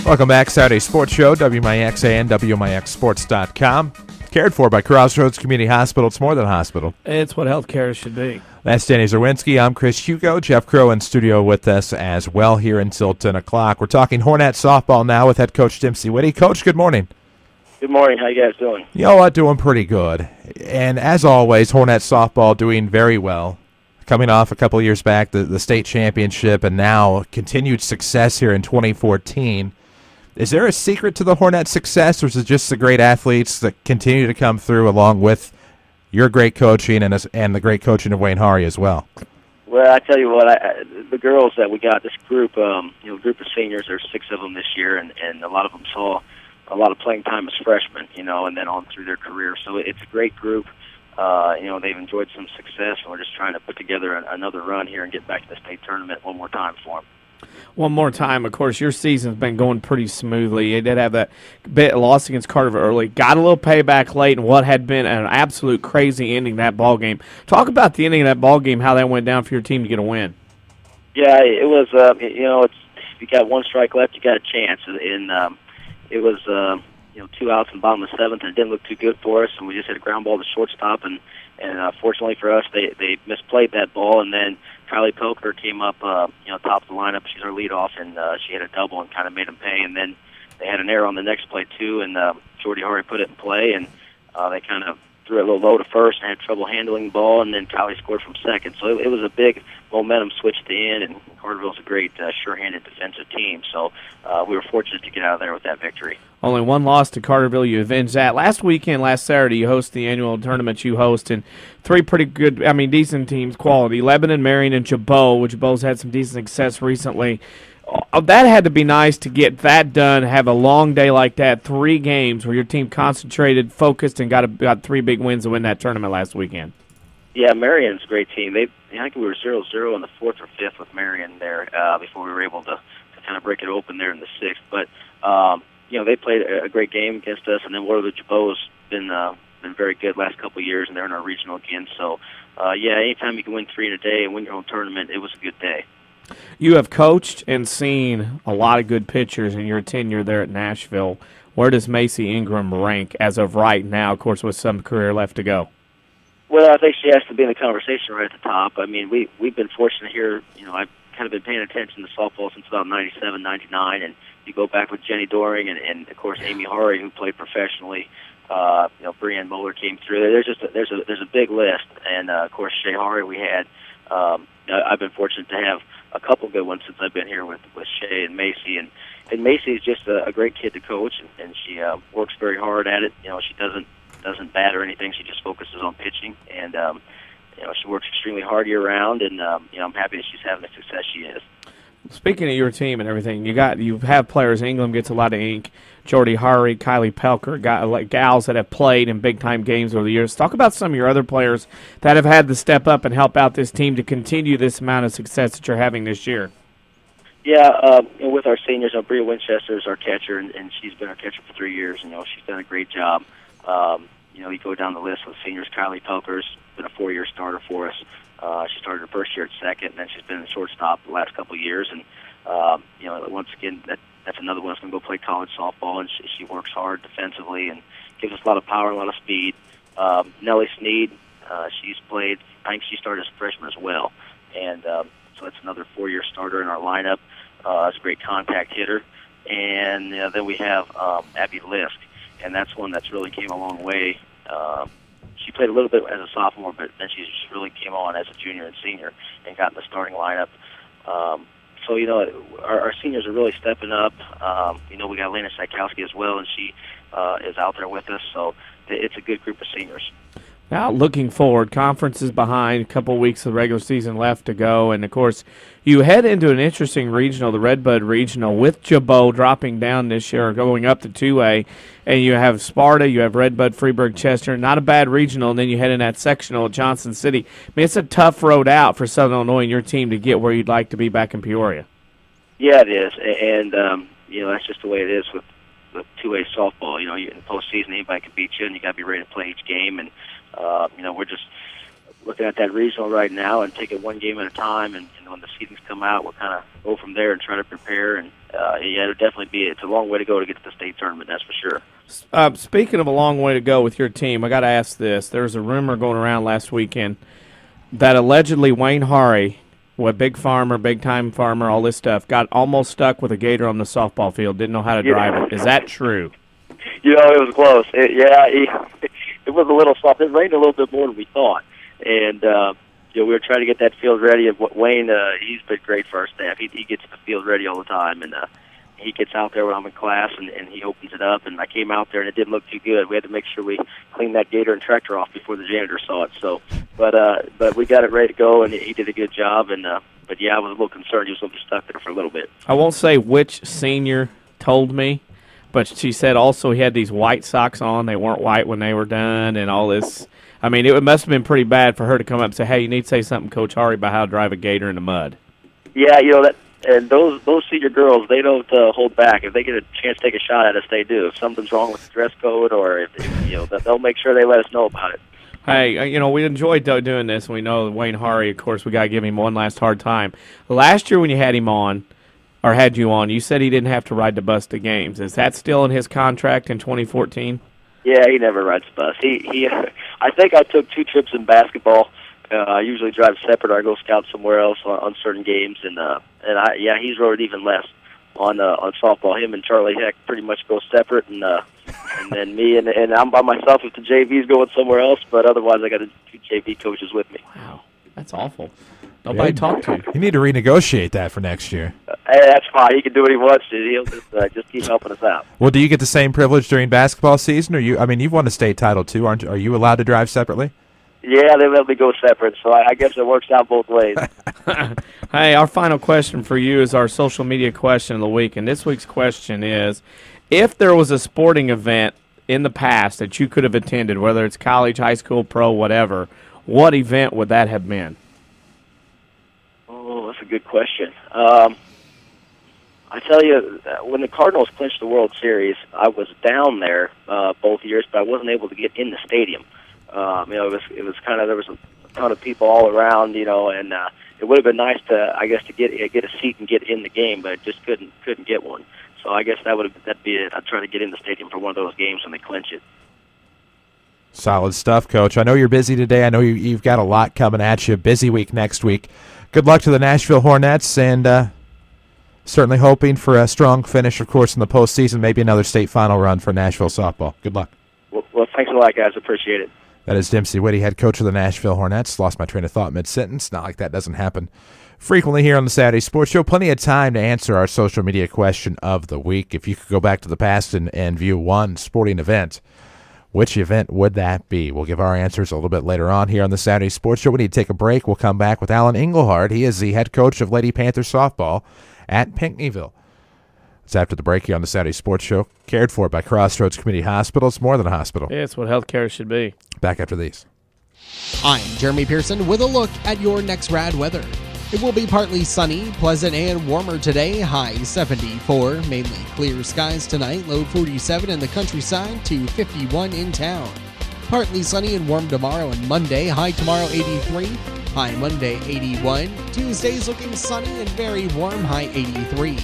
Welcome back, Saturday Sports Show, WMIX and WMIXsports.com. Cared for by Crossroads Community Hospital. It's more than a hospital. It's what healthcare should be. That's Danny Zerwinski. I'm Chris Hugo. Jeff Crow in studio with us as well here until 10 o'clock. We're talking Hornet softball now with head coach Dempsey Whitty. Coach, good morning. Good morning. How you guys doing? You know what? Doing pretty good. And as always, Hornet softball doing very well. Coming off a couple of years back, the state championship, and now continued success here in 2014. Is there a secret to the Hornet success, or is it just the great athletes that continue to come through along with your great coaching and the great coaching of Wayne Hari as well? Well, I tell you what, the girls that we got, this group, group of seniors, there's 6 of them this year, and a lot of them saw a lot of playing time as freshmen, and then on through their career. So it's a great group. They've enjoyed some success, and we're just trying to put together another run here and get back to the state tournament one more time for them. One more time, of course, your season's been going pretty smoothly. You did have that bit loss against Carter early, got a little payback late, and what had been an absolute crazy ending to that ball game. Talk about the ending of that ball game, how that went down for your team to get a win. Yeah, it was. It's if you got one strike left, you got a chance, and it was 2 outs in the bottom of the 7th, and it didn't look too good for us, and we just hit a ground ball to shortstop, and fortunately for us, they misplayed that ball, and then Kylie Poker came up, top of the lineup. She's our leadoff, and she hit a double and kind of made them pay. And then they had an error on the next play too, and Jordy Hari put it in play, and they kind of threw it a little low to first and had trouble handling the ball. And then Kylie scored from second, so it was a big momentum switch at the end. And Carterville's a great, sure-handed defensive team, so we were fortunate to get out of there with that victory. Only one loss to Carterville. You avenged that. Last Saturday, you host the annual tournament you host, and three pretty good, decent teams, quality. Lebanon, Marion, and Chabot, which Chabot's had some decent success recently. That had to be nice to get that done, have a long day like that, 3 games where your team concentrated, focused, and got 3 big wins to win that tournament last weekend. Yeah, Marion's a great team. I think we were 0-0 in the 4th or 5th with Marion there before we were able to kind of break it open there in the 6th. But they played a great game against us, and then Waterloo Chabot's been very good last couple of years, and they're in our regional again. So, anytime you can win 3 in a day and win your own tournament, it was a good day. You have coached and seen a lot of good pitchers in your tenure there at Nashville. Where does Macy Ingram rank as of right now, of course, with some career left to go? Well, I think she has to be in the conversation right at the top. I mean, we've been fortunate here. I've kind of been paying attention to softball since about 97, 99, and you go back with Jenny Doring and of course, Amy Horry, who played professionally. Brianne Moeller came through. There's a big list, and of course, Shay Horry we had. I've been fortunate to have a couple good ones since I've been here with Shay and Macy, and Macy's just a great kid to coach, and she works very hard at it. She doesn't bat or anything. She just focuses on pitching, and she works extremely hard year round, and I'm happy that she's having the success she is. Speaking of your team and everything, you have players. England gets a lot of ink. Jordy Hari, Kylie Pelker, gals that have played in big-time games over the years. Talk about some of your other players that have had to step up and help out this team to continue this amount of success that you're having this year. Yeah, with our seniors, Bria Winchester is our catcher, and she's been our catcher for 3 years. She's done a great job. You go down the list with seniors. Kylie Pelker's been a 4-year starter for us. She started her first year at second, and then she's been a shortstop the last couple of years. And once again, that's another one that's going to go play college softball, and she works hard defensively and gives us a lot of power and a lot of speed. Nellie Sneed, she's played. I think she started as a freshman as well, and so that's another 4-year starter in our lineup. She's a great contact hitter, and then we have Abby Lisk, and that's one that's really came a long way. She played a little bit as a sophomore, but then she just really came on as a junior and senior and got in the starting lineup. So, our seniors are really stepping up. We got Lena Sikowski as well, and she is out there with us. So it's a good group of seniors. Now, looking forward, conference is behind, a couple weeks of the regular season left to go, and, of course, you head into an interesting regional, the Redbud Regional, with Chabot dropping down this year, going up to 2A, and you have Sparta, you have Redbud, Freeburg, Chester, not a bad regional, and then you head in that sectional at Johnson City. I mean, it's a tough road out for Southern Illinois and your team to get where you'd like to be back in Peoria. Yeah, it is, and, that's just the way it is with 2A softball. In the postseason, anybody can beat you, and you got to be ready to play each game, and we're just looking at that regional right now and take it one game at a time. And when the seedings come out, we'll kind of go from there and try to prepare. And it'll definitely it's a long way to go to get to the state tournament. That's for sure. Speaking of a long way to go with your team, I got to ask this: there's a rumor going around last weekend that allegedly Wayne Hari, big time farmer, all this stuff, got almost stuck with a gator on the softball field. Didn't know how to drive it. Is that true? It was close. It was a little soft. It rained a little bit more than we thought. And, we were trying to get that field ready. And Wayne, he's been great for our staff. He gets the field ready all the time. And he gets out there when I'm in class, and he opens it up. And I came out there, and it didn't look too good. We had to make sure we cleaned that gator and tractor off before the janitor saw it. So, but we got it ready to go, and he did a good job. And I was a little concerned he was going to be stuck there for a little bit. I won't say which senior told me, but she said also he had these white socks on. They weren't white when they were done and all this. I mean, it must have been pretty bad for her to come up and say, hey, you need to say something, Coach Hari, about how to drive a gator in the mud. Yeah, and those senior girls, they don't hold back. If they get a chance to take a shot at us, they do. If something's wrong with the dress code or, if they'll make sure they let us know about it. Hey, we enjoyed doing this. We know Wayne Hari, of course, we got to give him one last hard time. Last year when you had him on, or had you on, you said he didn't have to ride the bus to games. Is that still in his contract in 2014? Yeah, he never rides the bus. He I think I took 2 trips in basketball. I usually drive separate or I go scout somewhere else on certain games, and he's rode even less on softball. Him and Charlie Heck pretty much go separate, and then me and I'm by myself if the JV's going somewhere else. But otherwise, I got 2 JV coaches with me. Wow. That's awful. Nobody talked to you. You need to renegotiate that for next year. Hey, that's fine. He can do what he wants to. He'll just keep helping us out. Well, do you get the same privilege during basketball season? Or you've won a state title too, aren't you? Are you allowed to drive separately? Yeah, they let me go separate, so I guess it works out both ways. Hey, our final question for you is our social media question of the week, and this week's question is, if there was a sporting event in the past that you could have attended, whether it's college, high school, pro, whatever, what event would that have been? Oh, that's a good question. I tell you, when the Cardinals clinched the World Series, I was down there both years, but I wasn't able to get in the stadium. It was kind of, there was a ton of people all around, and it would have been nice to get a seat and get in the game, but I just couldn't get one. So I guess that'd be it. I'd try to get in the stadium for one of those games when they clinch it. Solid stuff, Coach. I know you're busy today. I know you've got a lot coming at you. Busy week next week. Good luck to the Nashville Hornets, and certainly hoping for a strong finish, of course, in the postseason, maybe another state final run for Nashville softball. Good luck. Well, thanks a lot, guys. Appreciate it. That is Dempsey Whitty, head coach of the Nashville Hornets. Lost my train of thought mid-sentence. Not like that doesn't happen frequently here on the Saturday Sports Show. Plenty of time to answer our social media question of the week. If you could go back to the past and view one sporting event, which event would that be? We'll give our answers a little bit later on here on the Saturday Sports Show. We need to take a break. We'll come back with Alan Engelhardt. He is the head coach of Lady Panther softball at Pinckneyville. It's after the break here on the Saturday Sports Show, cared for by Crossroads Community Hospital. It's more than a hospital. Yeah, it's what healthcare should be. Back after these. I'm Jeremy Pearson with a look at your next rad weather. It will be partly sunny, pleasant, and warmer today, high 74. Mainly clear skies tonight, low 47 in the countryside to 51 in town. Partly sunny and warm tomorrow and Monday, high tomorrow 83, high Monday 81. Tuesday's looking sunny and very warm, high 83.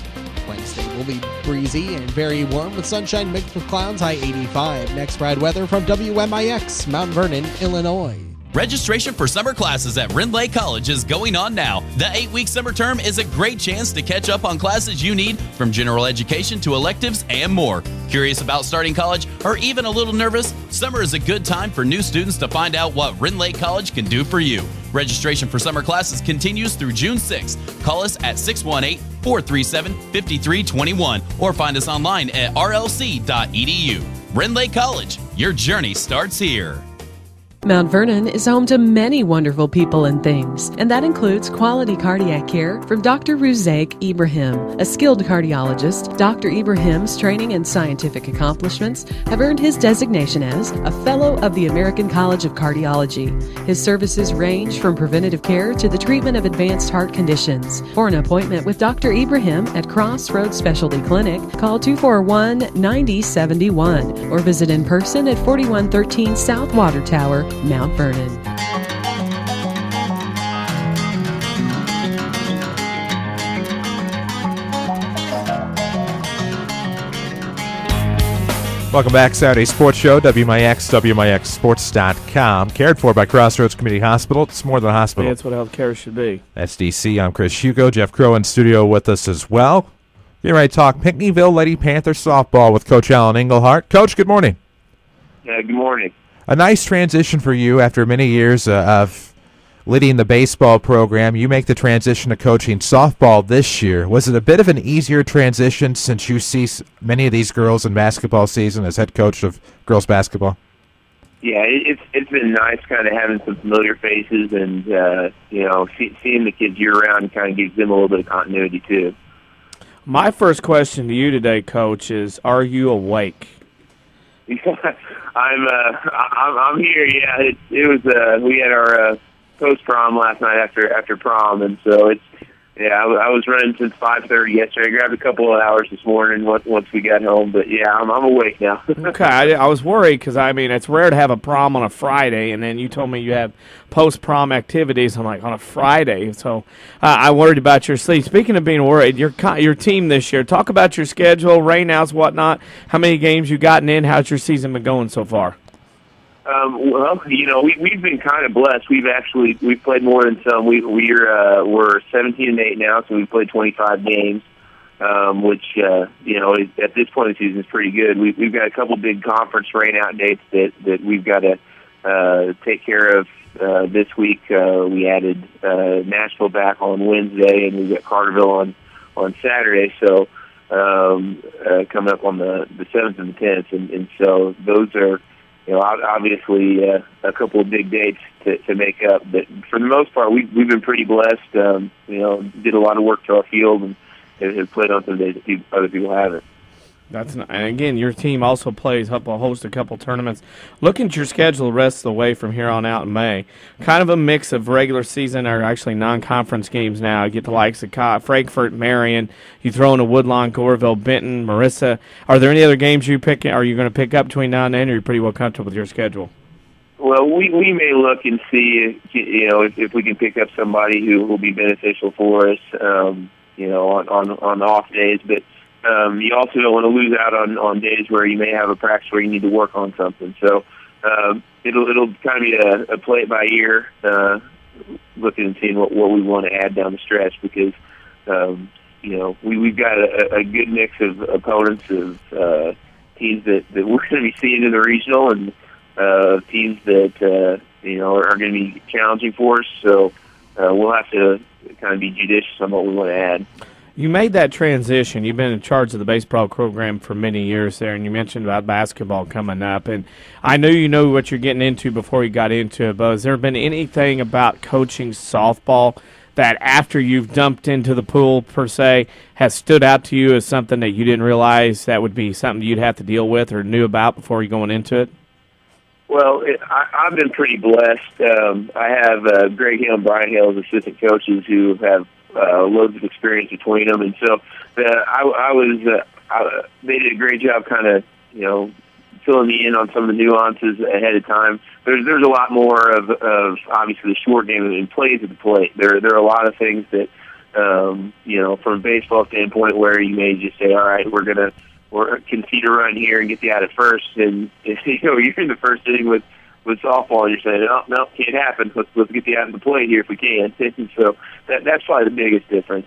Wednesday will be breezy and very warm with sunshine mixed with clouds, high 85. Next rad weather from WMIX, Mount Vernon, Illinois. Registration for summer classes at Rendlake College is going on now. The 8-week summer term is a great chance to catch up on classes you need, from general education to electives and more. Curious about starting college or even a little nervous? Summer is a good time for new students to find out what Rendlake College can do for you. Registration for summer classes continues through June 6th. Call us at 618-437-5321 or find us online at rlc.edu. Rendlake College, your journey starts here. Mount Vernon is home to many wonderful people and things, and that includes quality cardiac care from Dr. Ruzaik Ibrahim. A skilled cardiologist, Dr. Ibrahim's training and scientific accomplishments have earned his designation as a Fellow of the American College of Cardiology. His services range from preventative care to the treatment of advanced heart conditions. For an appointment with Dr. Ibrahim at Crossroads Specialty Clinic, call 241-9071 or visit in person at 4113 South Water Tower, Mount Vernon. Welcome back, Saturday Sports Show, WMIX, WMIXSports.com. Cared for by Crossroads Community Hospital. It's more than a hospital. Yeah, it's what healthcare should be. That's DC. I'm Chris Hugo. Jeff Crow in studio with us as well. Getting ready to talk Pinckneyville Lady Panther softball with Coach Alan Engelhardt. Coach, good morning. Good morning. A nice transition for you after many years of leading the baseball program. You make the transition to coaching softball this year. Was it a bit of an easier transition since you see many of these girls in basketball season as head coach of girls basketball? Yeah, it's been nice kind of having some familiar faces and, seeing the kids year-round kind of gives them a little bit of continuity, too. My first question to you today, Coach, is are you awake? I'm here. Yeah, it was. We had our post prom last night after prom, and so it's. Yeah, I was running since 5:30 yesterday. I grabbed a couple of hours this morning once we got home, but yeah, I'm awake now. Okay, I was worried because it's rare to have a prom on a Friday, and then you told me you have post prom activities. I'm like on a Friday, so I worried about your sleep. Speaking of being worried, your team this year. Talk about your schedule, rainouts, whatnot. How many games you gotten in? How's your season been going so far? Well, we've been kind of blessed. We've played more than some. We're 17-8 now, so we've played 25 games, which at this point in the season is pretty good. We've got a couple big conference rain-out dates that we've got to take care of this week we added Nashville back on Wednesday, and we've got Carterville on Saturday. So coming up on the 7th and the 10th, and so those are, obviously a couple of big dates to make up. But for the most part, we've been pretty blessed. Did a lot of work to our field and have played on some days that other people haven't. And again, your team also plays up a couple tournaments. Looking at your schedule the rest of the way from here on out in May, kind of a mix of regular season or actually non-conference games now. You get the likes of Frankfort, Marion. You throw in a Woodlawn, Goreville, Benton, Marissa. Are there any other games are you going to pick up between now and then, or are you pretty well comfortable with your schedule? Well, we may look and see if we can pick up somebody who will be beneficial for us, on off days, but. You also don't want to lose out on days where you may have a practice where you need to work on something. So it'll kind of be a play it by ear, looking and seeing what we want to add down the stretch, because we've got a good mix of opponents of teams that we're going to be seeing in the regional, and teams that are going to be challenging for us. So we'll have to kind of be judicious on what we want to add. You made that transition. You've been in charge of the baseball program for many years there, and you mentioned about basketball coming up. And I know you know what you're getting into before you got into it, but has there been anything about coaching softball that after you've dumped into the pool, per se, has stood out to you as something that you didn't realize that would be something you'd have to deal with or knew about before you going into it? Well, I've been pretty blessed. I have Greg Hill and Brian Hill as assistant coaches who have loads of experience between them, and so they did a great job kind of filling me in on some of the nuances ahead of time. There's a lot more of obviously the short game and plays at the plate. There are a lot of things that from a baseball standpoint where you may just say, all right, we're concede a run here and get you out at first, and you're in the first inning with softball, and you're saying, no, can't happen. Let's get you out of the plate here if we can. And so that's probably the biggest difference.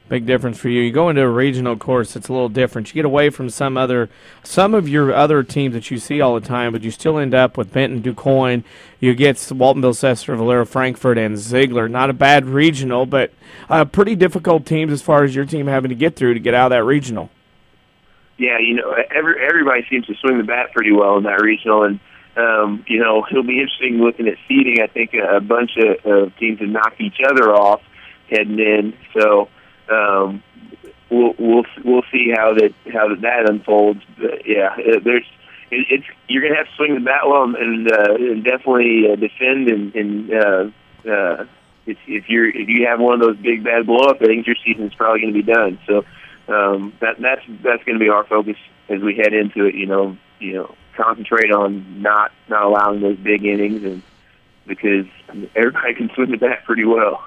Big difference for you. You go into a regional course, it's a little different. You get away from some of your other teams that you see all the time, but you still end up with Benton, DuQuoin. You get Waltonville, Cessna, Valero, Frankfort, and Ziegler. Not a bad regional, but pretty difficult teams as far as your team having to get through to get out of that regional. Yeah, everybody seems to swing the bat pretty well in that regional, and it'll be interesting looking at seeding. I think a bunch of teams have knocked each other off heading in. So we'll see how that unfolds. But yeah, you're gonna have to swing the bat well and definitely defend. And if you have one of those big bad blow-up innings, your season's probably going to be done. So that's going to be our focus as we head into it. Concentrate on not allowing those big innings, and because everybody can swing the bat pretty well.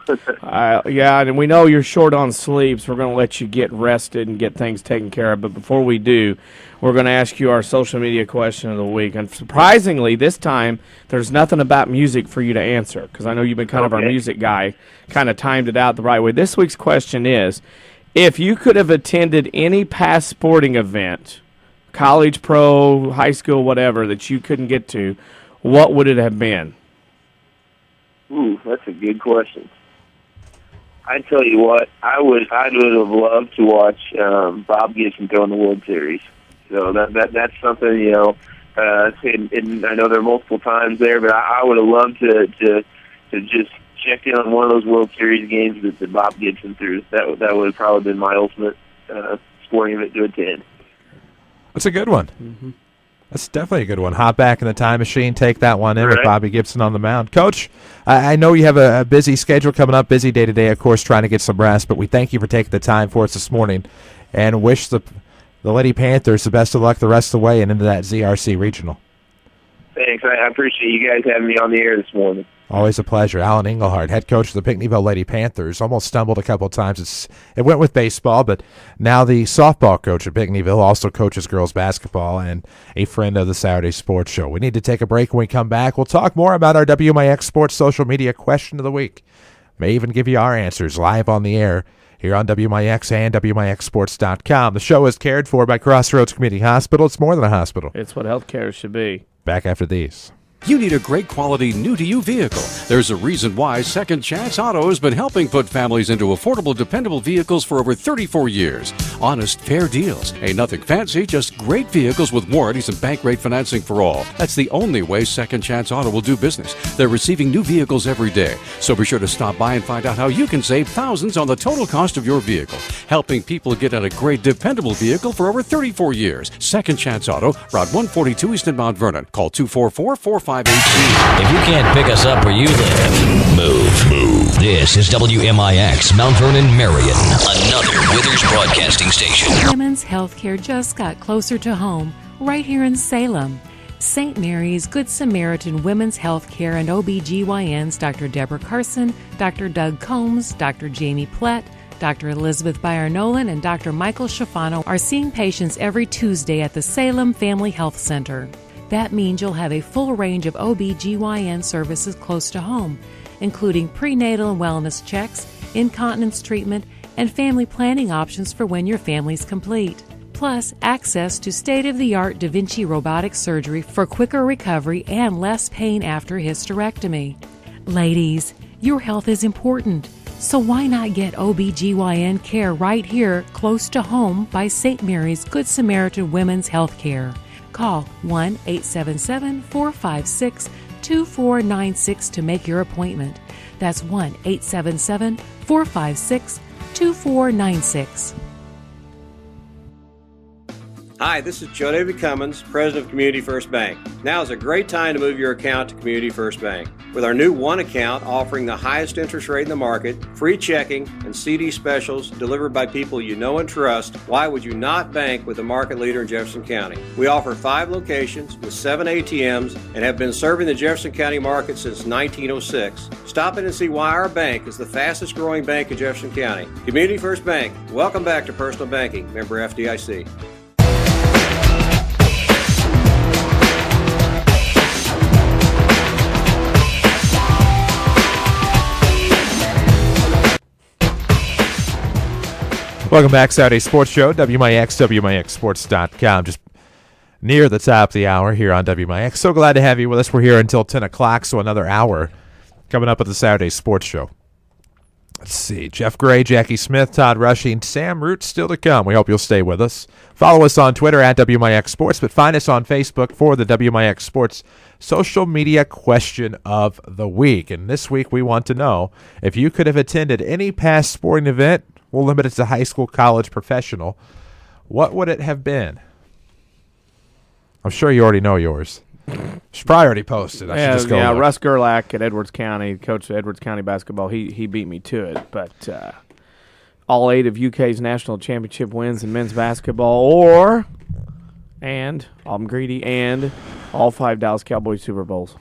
Yeah, and we know you're short on sleeps. We're going to let you get rested and get things taken care of. But before we do, we're going to ask you our social media question of the week. And surprisingly, this time, there's nothing about music for you to answer, because I know you've been kind of our music guy, kind of timed it out the right way. This week's question is, if you could have attended any past sporting event, college, pro, high school, whatever, that you couldn't get to, what would it have been? Ooh, that's a good question. I tell you what, I would have loved to watch Bob Gibson go in the World Series. So that's something, and I know there are multiple times there, but I would have loved to just check in on one of those World Series games that Bob Gibson threw. That would have probably been my ultimate sporting event to attend. That's a good one. Mm-hmm. That's definitely a good one. Hop back in the time machine, take that one in with Bobby Gibson on the mound. Coach, I know you have a busy schedule coming up, busy day-to-day, of course, trying to get some rest, but we thank you for taking the time for us this morning and wish the Lady Panthers the best of luck the rest of the way and into that ZRC Regional. Thanks. I appreciate you guys having me on the air this morning. Always a pleasure. Alan Engelhardt, head coach of the Pinckneyville Lady Panthers, almost stumbled a couple of times. It went with baseball, but now the softball coach at Pinckneyville also coaches girls basketball and a friend of the Saturday Sports Show. We need to take a break. When we come back, we'll talk more about our WMIX Sports social media question of the week. May even give you our answers live on the air here on WMIX and WMIXsports.com. The show is cared for by Crossroads Community Hospital. It's more than a hospital. It's what healthcare should be. Back after these. You need a great quality new-to-you vehicle. There's a reason why Second Chance Auto has been helping put families into affordable, dependable vehicles for over 34 years. Honest, fair deals. Ain't nothing fancy, just great vehicles with warranties and bank rate financing for all. That's the only way Second Chance Auto will do business. They're receiving new vehicles every day. So be sure to stop by and find out how you can save thousands on the total cost of your vehicle. Helping people get in a great, dependable vehicle for over 34 years. Second Chance Auto, Route 142 East in Mount Vernon. Call 244-4582. If you can't pick us up where you live, move. This is WMIX, Mount Vernon, Marion, another Withers Broadcasting Station. Women's healthcare just got closer to home, right here in Salem. St. Mary's Good Samaritan Women's Healthcare and OBGYNs Dr. Deborah Carson, Dr. Doug Combs, Dr. Jamie Plett, Dr. Elizabeth Byer-Nolan, and Dr. Michael Schifano are seeing patients every Tuesday at the Salem Family Health Center. That means you'll have a full range of OBGYN services close to home, including prenatal and wellness checks, incontinence treatment, and family planning options for when your family's complete. Plus, access to state-of-the-art Da Vinci robotic surgery for quicker recovery and less pain after hysterectomy. Ladies, your health is important, so why not get OBGYN care right here close to home by St. Mary's Good Samaritan Women's Healthcare. Call 1-877-456-2496 to make your appointment. That's 1-877-456-2496. Hi, this is Joe David Cummins, President of Community First Bank. Now is a great time to move your account to Community First Bank. With our new One account offering the highest interest rate in the market, free checking, and CD specials delivered by people you know and trust, why would you not bank with the market leader in Jefferson County? We offer 5 locations with 7 ATMs and have been serving the Jefferson County market since 1906. Stop in and see why our bank is the fastest growing bank in Jefferson County. Community First Bank. Welcome back to Personal Banking. Member FDIC. Welcome back, Saturday Sports Show, WMIX, WMIXSports.com. Just near the top of the hour here on WMIX. So glad to have you with us. We're here until 10 o'clock, so another hour coming up at the Saturday Sports Show. Let's see. Jeff Gray, Jackie Smith, Todd Rushing, Sam Root still to come. We hope you'll stay with us. Follow us on Twitter at WMIX Sports, but find us on Facebook for the WMIX Sports Social Media Question of the Week. And this week we want to know if you could have attended any past sporting event, we'll limit it to high school, college, professional, what would it have been? I'm sure you already know yours. Should probably already posted. I should just go look. Russ Gerlach at Edwards County, coach of Edwards County basketball. He beat me to it, but all 8 of UK's national championship wins in men's basketball, I'm greedy, and all 5 Dallas Cowboys Super Bowls.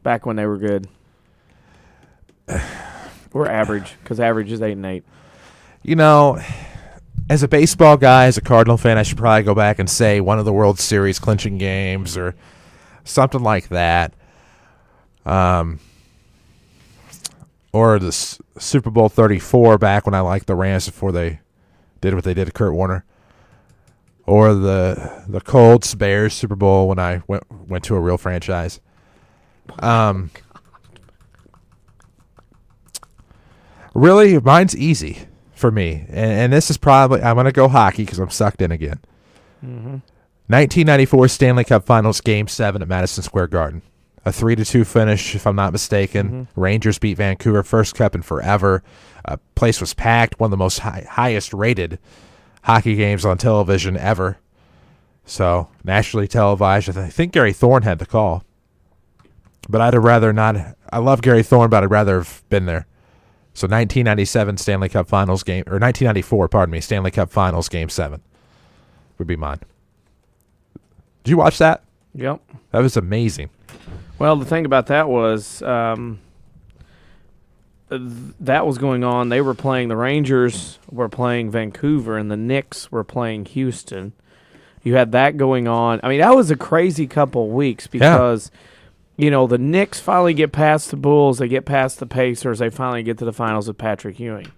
Back when they were good. We're average, because average is 8-8. You know, as a baseball guy, as a Cardinal fan, I should probably go back and say one of the World Series clinching games or something like that. Or the Super Bowl 34 back when I liked the Rams before they did what they did to Kurt Warner. Or the Colts Bears Super Bowl when I went to a real franchise. Really, mine's easy for me. And this is probably, I'm going to go hockey because I'm sucked in again. 1994 Stanley Cup Finals Game 7 at Madison Square Garden. A 3-2 finish, if I'm not mistaken. Rangers beat Vancouver, first cup in forever. Place was packed, one of the most highest rated hockey games on television ever. So, nationally televised. I think Gary Thorne had the call. But I'd have rather not. I love Gary Thorne, but I'd rather have been there. So 1997 Stanley Cup Finals game, or 1994, pardon me, Stanley Cup Finals Game 7 would be mine. Did you watch that? Yep. That was amazing. Well, the thing about that was that was going on. They were playing, the Rangers were playing Vancouver, and the Knicks were playing Houston. You had that going on. I mean, that was a crazy couple weeks because you know, the Knicks finally get past the Bulls. They get past the Pacers. They finally get to the finals with Patrick Ewing.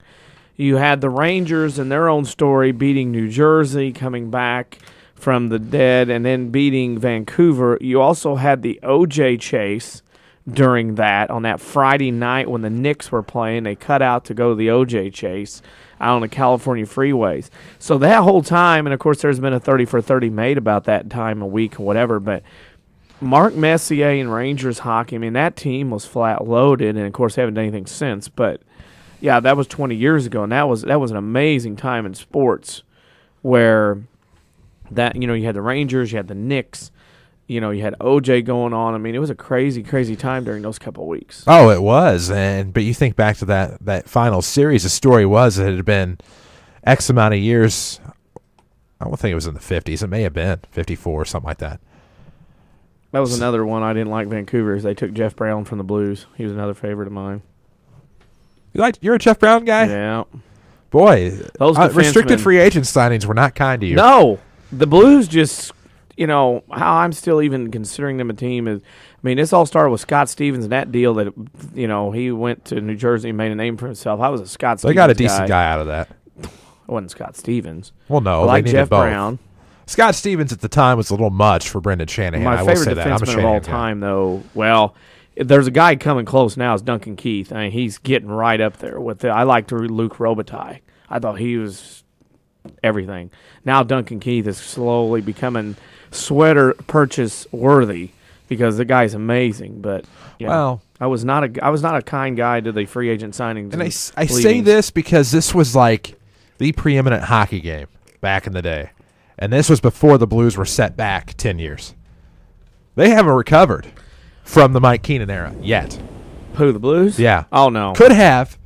You had the Rangers in their own story beating New Jersey, coming back from the dead and then beating Vancouver. You also had the OJ chase during that. On that Friday night when the Knicks were playing, they cut out to go to the OJ chase out on the California freeways. So that whole time, and of course there's been a 30 for 30 made about that time a week or whatever, but Mark Messier and Rangers hockey, I mean, that team was flat loaded, and of course they haven't done anything since, but yeah, that was 20 years ago, and that was an amazing time in sports where that, you had the Rangers, you had the Knicks, you had OJ going on. I mean, it was a crazy, crazy time during those couple of weeks. Oh, it was. But you think back to that final series, the story was that it had been X amount of years. I don't think it was in the 50s. It may have been 54 or something like that. That was another one I didn't like Vancouver, is they took Jeff Brown from the Blues. He was another favorite of mine. You're a Jeff Brown guy? Yeah. Boy, those restricted free agent signings were not kind to you. No. The Blues just, how I'm still even considering them a team is, I mean, this all started with Scott Stevens and that deal that, he went to New Jersey and made a name for himself. I was a Scott Stevens They got a decent guy out of that. It wasn't Scott Stevens. Well, no. I like they needed Jeff both. Brown. Scott Stevens at the time was a little much for Brendan Shanahan. My I will favorite say that. I'm a defenseman of all Shanahan guy. time, though, well, there's a guy coming close now, is Duncan Keith. I mean, he's getting right up there with it. I liked Luke Robitaille. I thought he was everything. Now Duncan Keith is slowly becoming sweater purchase worthy because the guy's amazing. But I was not a kind guy to the free agent signings. And I say this because this was like the preeminent hockey game back in the day, and this was before the Blues were set back 10 years. They haven't recovered from the Mike Keenan era yet. Who, the Blues? Yeah. Oh no, could have,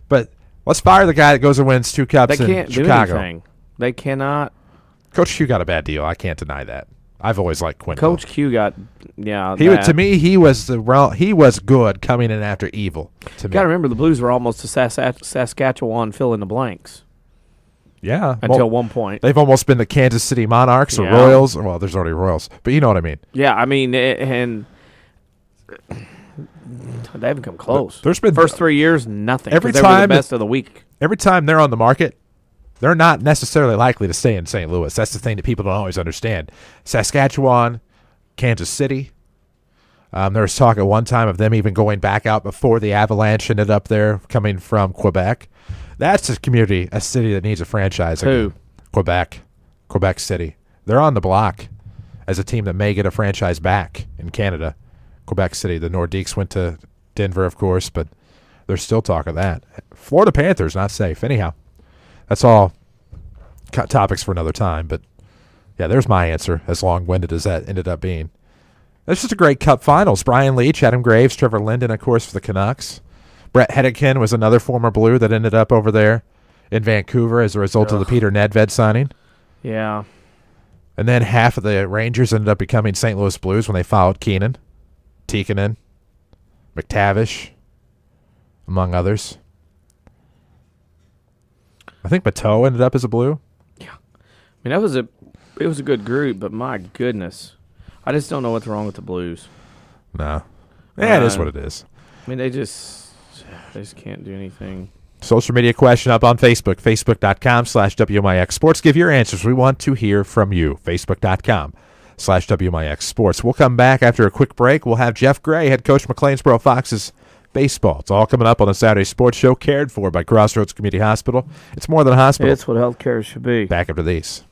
but let's fire the guy that goes and wins 2 cups they in can't Chicago. do anything. They cannot. Coach Q got a bad deal. I can't deny that. I've always liked Quinn. Coach Q got To me, he was good coming in after evil. To me, got to remember the Blues were almost to Saskatchewan fill in the blanks. Yeah, until one point they've almost been the Kansas City Monarchs or Royals. Well, there's already Royals, but you know what I mean. Yeah, I mean, and they haven't come close. There's been first 3 years, nothing. Every they time were the best of the week. Every time they're on the market, they're not necessarily likely to stay in St. Louis. That's the thing that people don't always understand. Saskatchewan, Kansas City. There was talk at one time of them even going back out before the Avalanche ended up there, coming from Quebec. That's a city that needs a franchise. Who? Quebec City. They're on the block as a team that may get a franchise back in Canada. Quebec City. The Nordiques went to Denver, of course, but there's still talk of that. Florida Panthers, not safe. Anyhow, that's all topics for another time. But, yeah, there's my answer, as long-winded as that ended up being. That's just a great Cup Finals. Brian Leach, Adam Graves, Trevor Linden, of course, for the Canucks. Brett Hedican was another former Blue that ended up over there in Vancouver as a result of the Peter Nedved signing. Yeah. And then half of the Rangers ended up becoming St. Louis Blues when they followed Keenan, Tikkanen, McTavish, among others. I think Bateau ended up as a Blue. Yeah. I mean, it was a good group, but my goodness. I just don't know what's wrong with the Blues. No. Yeah, it is what it is. I mean, they just can't do anything. Social media question up on Facebook, facebook.com/WMIX Sports. Give your answers. We want to hear from you. Facebook.com/WMIX Sports. We'll come back after a quick break. We'll have Jeff Gray, head coach McLeansboro Fox's baseball. It's all coming up on the Saturday Sports Show, cared for by Crossroads Community Hospital. It's more than a hospital. It's what healthcare should be. Back after these.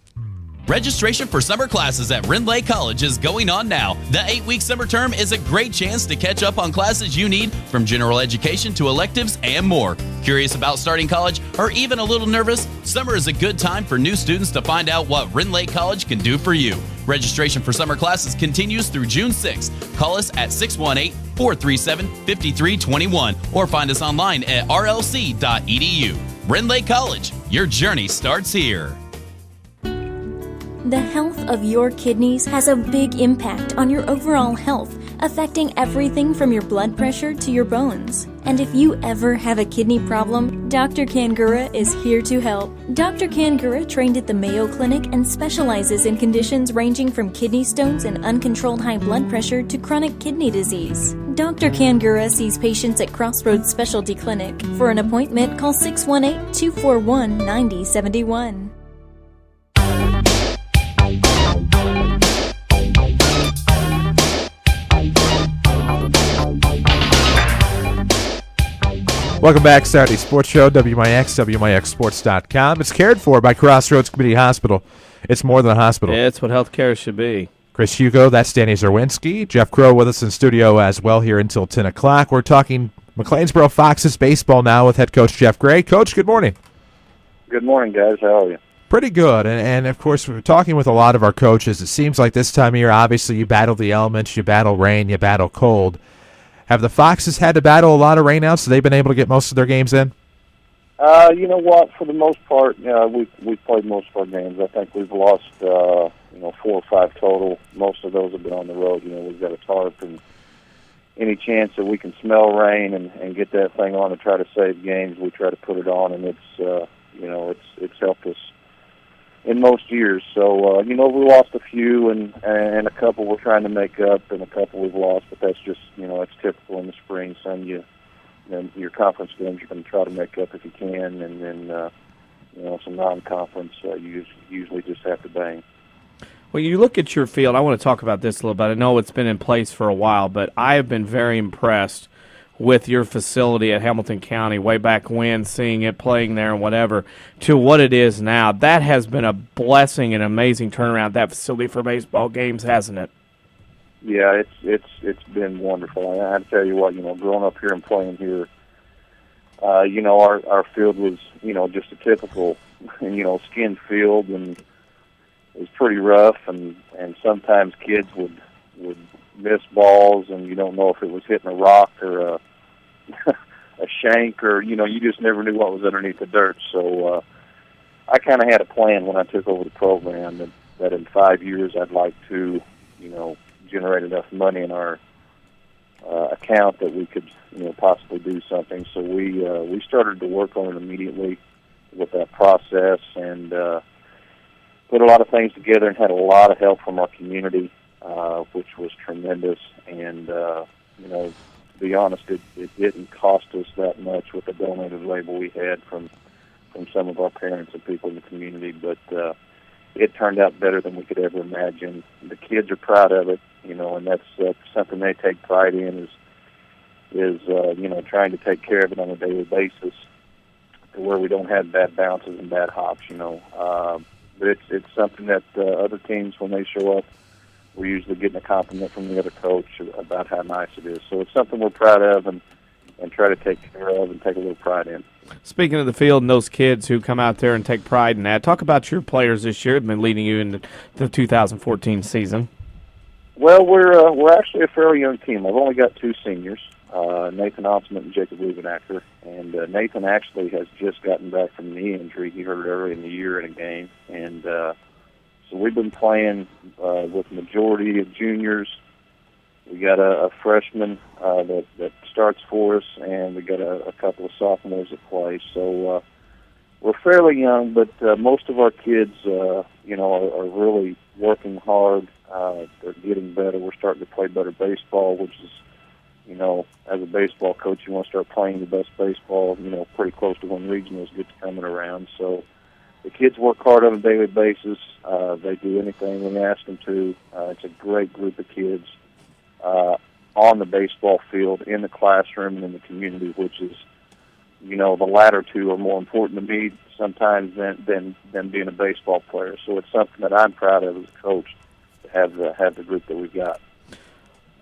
Registration for summer classes at Rindley College is going on now. The 8-week summer term is a great chance to catch up on classes you need, from general education to electives and more. Curious about starting college or even a little nervous? Summer is a good time for new students to find out what Rindley College can do for you. Registration for summer classes continues through June 6th. Call us at 618-437-5321 or find us online at rlc.edu. Rindley College, your journey starts here. The health of your kidneys has a big impact on your overall health, affecting everything from your blood pressure to your bones. And if you ever have a kidney problem, Dr. Kangura is here to help. Dr. Kangura trained at the Mayo Clinic and specializes in conditions ranging from kidney stones and uncontrolled high blood pressure to chronic kidney disease. Dr. Kangura sees patients at Crossroads Specialty Clinic. For an appointment, call 618-241-9071. Welcome back, Saturday Sports Show, WMIX, WMIXSports.com. It's cared for by Crossroads Community Hospital. It's more than a hospital. It's what healthcare should be. Chris Hugo, that's Danny Zerwinski. Jeff Crow with us in studio as well here until 10 o'clock. We're talking McLeansboro Foxes baseball now with head coach Jeff Gray. Coach, good morning. Good morning, guys. How are you? Pretty good. And of course, we're talking with a lot of our coaches. It seems like this time of year, obviously, you battle the elements, you battle rain, you battle cold. Have the Foxes had to battle a lot of rainouts? So they've been able to get most of their games in? You know what? For the most part, we've played most of our games. I think we've lost, 4 or 5 total. Most of those have been on the road. We've got a tarp, and any chance that we can smell rain and get that thing on and try to save games, we try to put it on, and it's helped us in most years. So, we lost a few, and a couple we're trying to make up, and a couple we've lost, but that's just, it's typical in the spring. Some your conference games you're going to try to make up if you can, and then, some non-conference, you usually just have to bang. Well, you look at your field, I want to talk about this a little bit. I know it's been in place for a while, but I have been very impressed with your facility at Hamilton County way back when, seeing it, playing there and whatever, to what it is now. That has been a blessing and amazing turnaround, that facility for baseball games, hasn't it? Yeah, it's been wonderful. I have to tell you what, growing up here and playing here, our field was, just a typical, skin field, and it was pretty rough, and sometimes kids would miss balls, and you don't know if it was hitting a rock or a shank, or you just never knew what was underneath the dirt. So I kind of had a plan when I took over the program that in 5 years I'd like to generate enough money in our account that we could possibly do something. So we started to work on it immediately with that process, and put a lot of things together, and had a lot of help from our community, which was tremendous. And to be honest, it didn't cost us that much with the donated label we had from some of our parents and people in the community, but it turned out better than we could ever imagine. The kids are proud of it, and that's something they take pride in, is trying to take care of it on a daily basis, to where we don't have bad bounces and bad hops. But it's something that other teams, when they show up, we're usually getting a compliment from the other coach about how nice it is. So it's something we're proud of, and try to take care of and take a little pride in. Speaking of the field and those kids who come out there and take pride in that, talk about your players this year who have been leading you into the 2014 season. Well, we're actually a fairly young team. I've only got 2 seniors, Nathan Osmond and Jacob Rubenacker. And Nathan actually has just gotten back from a knee injury. He hurt early in the year in a game. And so we've been playing with the majority of juniors. We got a freshman that starts for us, and we got a couple of sophomores that play. So we're fairly young, but most of our kids, are really working hard. They're getting better. We're starting to play better baseball, which is, as a baseball coach, you want to start playing the best baseball, pretty close to when regionals get coming around. So the kids work hard on a daily basis. They do anything we ask them to. It's a great group of kids on the baseball field, in the classroom, and in the community, which is, the latter two are more important to me sometimes than being a baseball player. So it's something that I'm proud of as a coach, to have the group that we've got.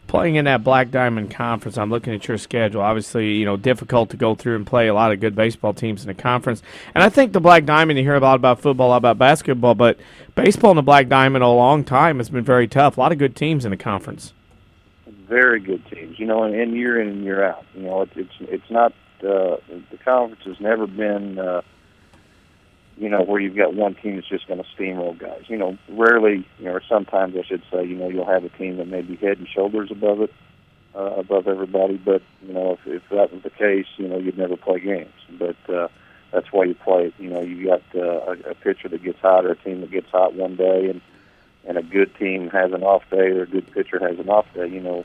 Playing in that Black Diamond Conference, I'm looking at your schedule. Obviously, difficult to go through and play a lot of good baseball teams in the conference. And I think the Black Diamond, you hear a lot about football, a lot about basketball, but baseball in the Black Diamond a long time has been very tough. A lot of good teams in the conference. Very good teams, and year in and year out. It's not the conference has never been, where you've got one team that's just going to steamroll guys. Rarely, or sometimes I should say, you'll have a team that may be head and shoulders above it, above everybody. But if that was the case, you'd never play games. But that's why you play it. You got a pitcher that gets hot, or a team that gets hot one day, and a good team has an off day, or a good pitcher has an off day. You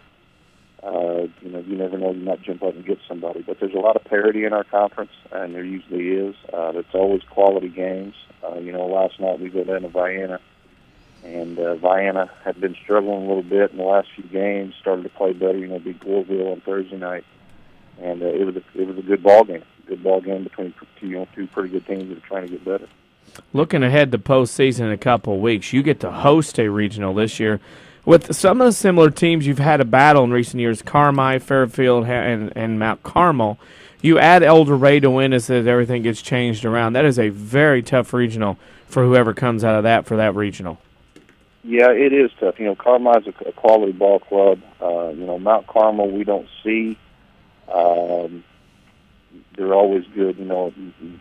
never know, you might jump up and get somebody. But there's a lot of parity in our conference, and there usually is. It's always quality games. Last night we go down to Vienna, and Vienna had been struggling a little bit in the last few games, started to play better, beat Goreville on Thursday night. and it was a good ball game. Good ball game between two pretty good teams that are trying to get better. Looking ahead to postseason in a couple of weeks, you get to host a regional this year with some of the similar teams you've had a battle in recent years, Carmi, Fairfield, and Mount Carmel. You add El Dorado in as everything gets changed around. That is a very tough regional for whoever comes out of that for that regional. Yeah, it is tough. Carmi's a quality ball club. Mount Carmel we don't see. They're always good.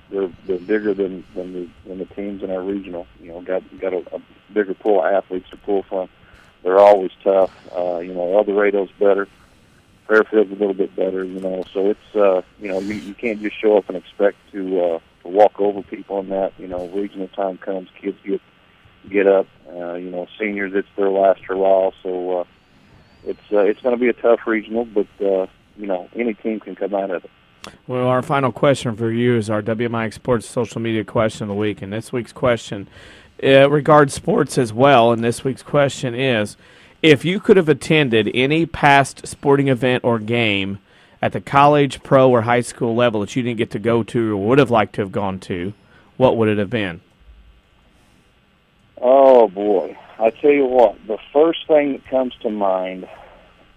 They're bigger than the teams in our regional. Got a bigger pool of athletes to pull from. They're always tough. El Dorado's better. Fairfield's a little bit better. So it's you can't just show up and expect to walk over people in that. Regional time comes, kids get up. Seniors, it's their last hurrah. So it's going to be a tough regional, but any team can come out of it. Well, our final question for you is our WMIX Sports social media question of the week, and this week's question regards sports as well. And this week's question is: if you could have attended any past sporting event or game at the college, pro, or high school level that you didn't get to go to or would have liked to have gone to, what would it have been? Oh, boy. I tell you what, the first thing that comes to mind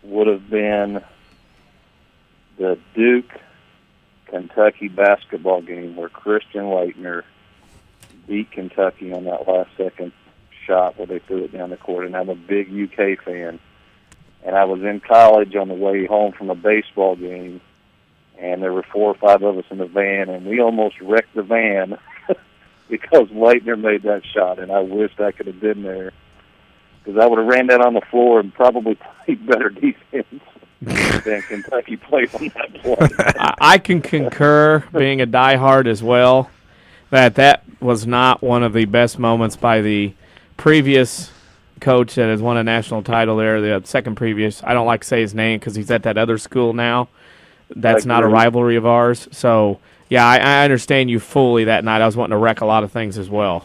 would have been the Duke-Kentucky basketball game where Christian Leitner beat Kentucky on that last-second shot where they threw it down the court. And I'm a big UK fan. And I was in college on the way home from a baseball game, and there were 4 or 5 of us in the van, and we almost wrecked the van because Leitner made that shot, and I wished I could have been there because I would have ran that on the floor and probably played better defense than Kentucky played on that play. I can concur, being a diehard as well, that was not one of the best moments by the previous coach that has won a national title there, the second previous. I don't like to say his name because he's at that other school now. That's not a rivalry of ours. So, yeah, I understand you fully that night. I was wanting to wreck a lot of things as well.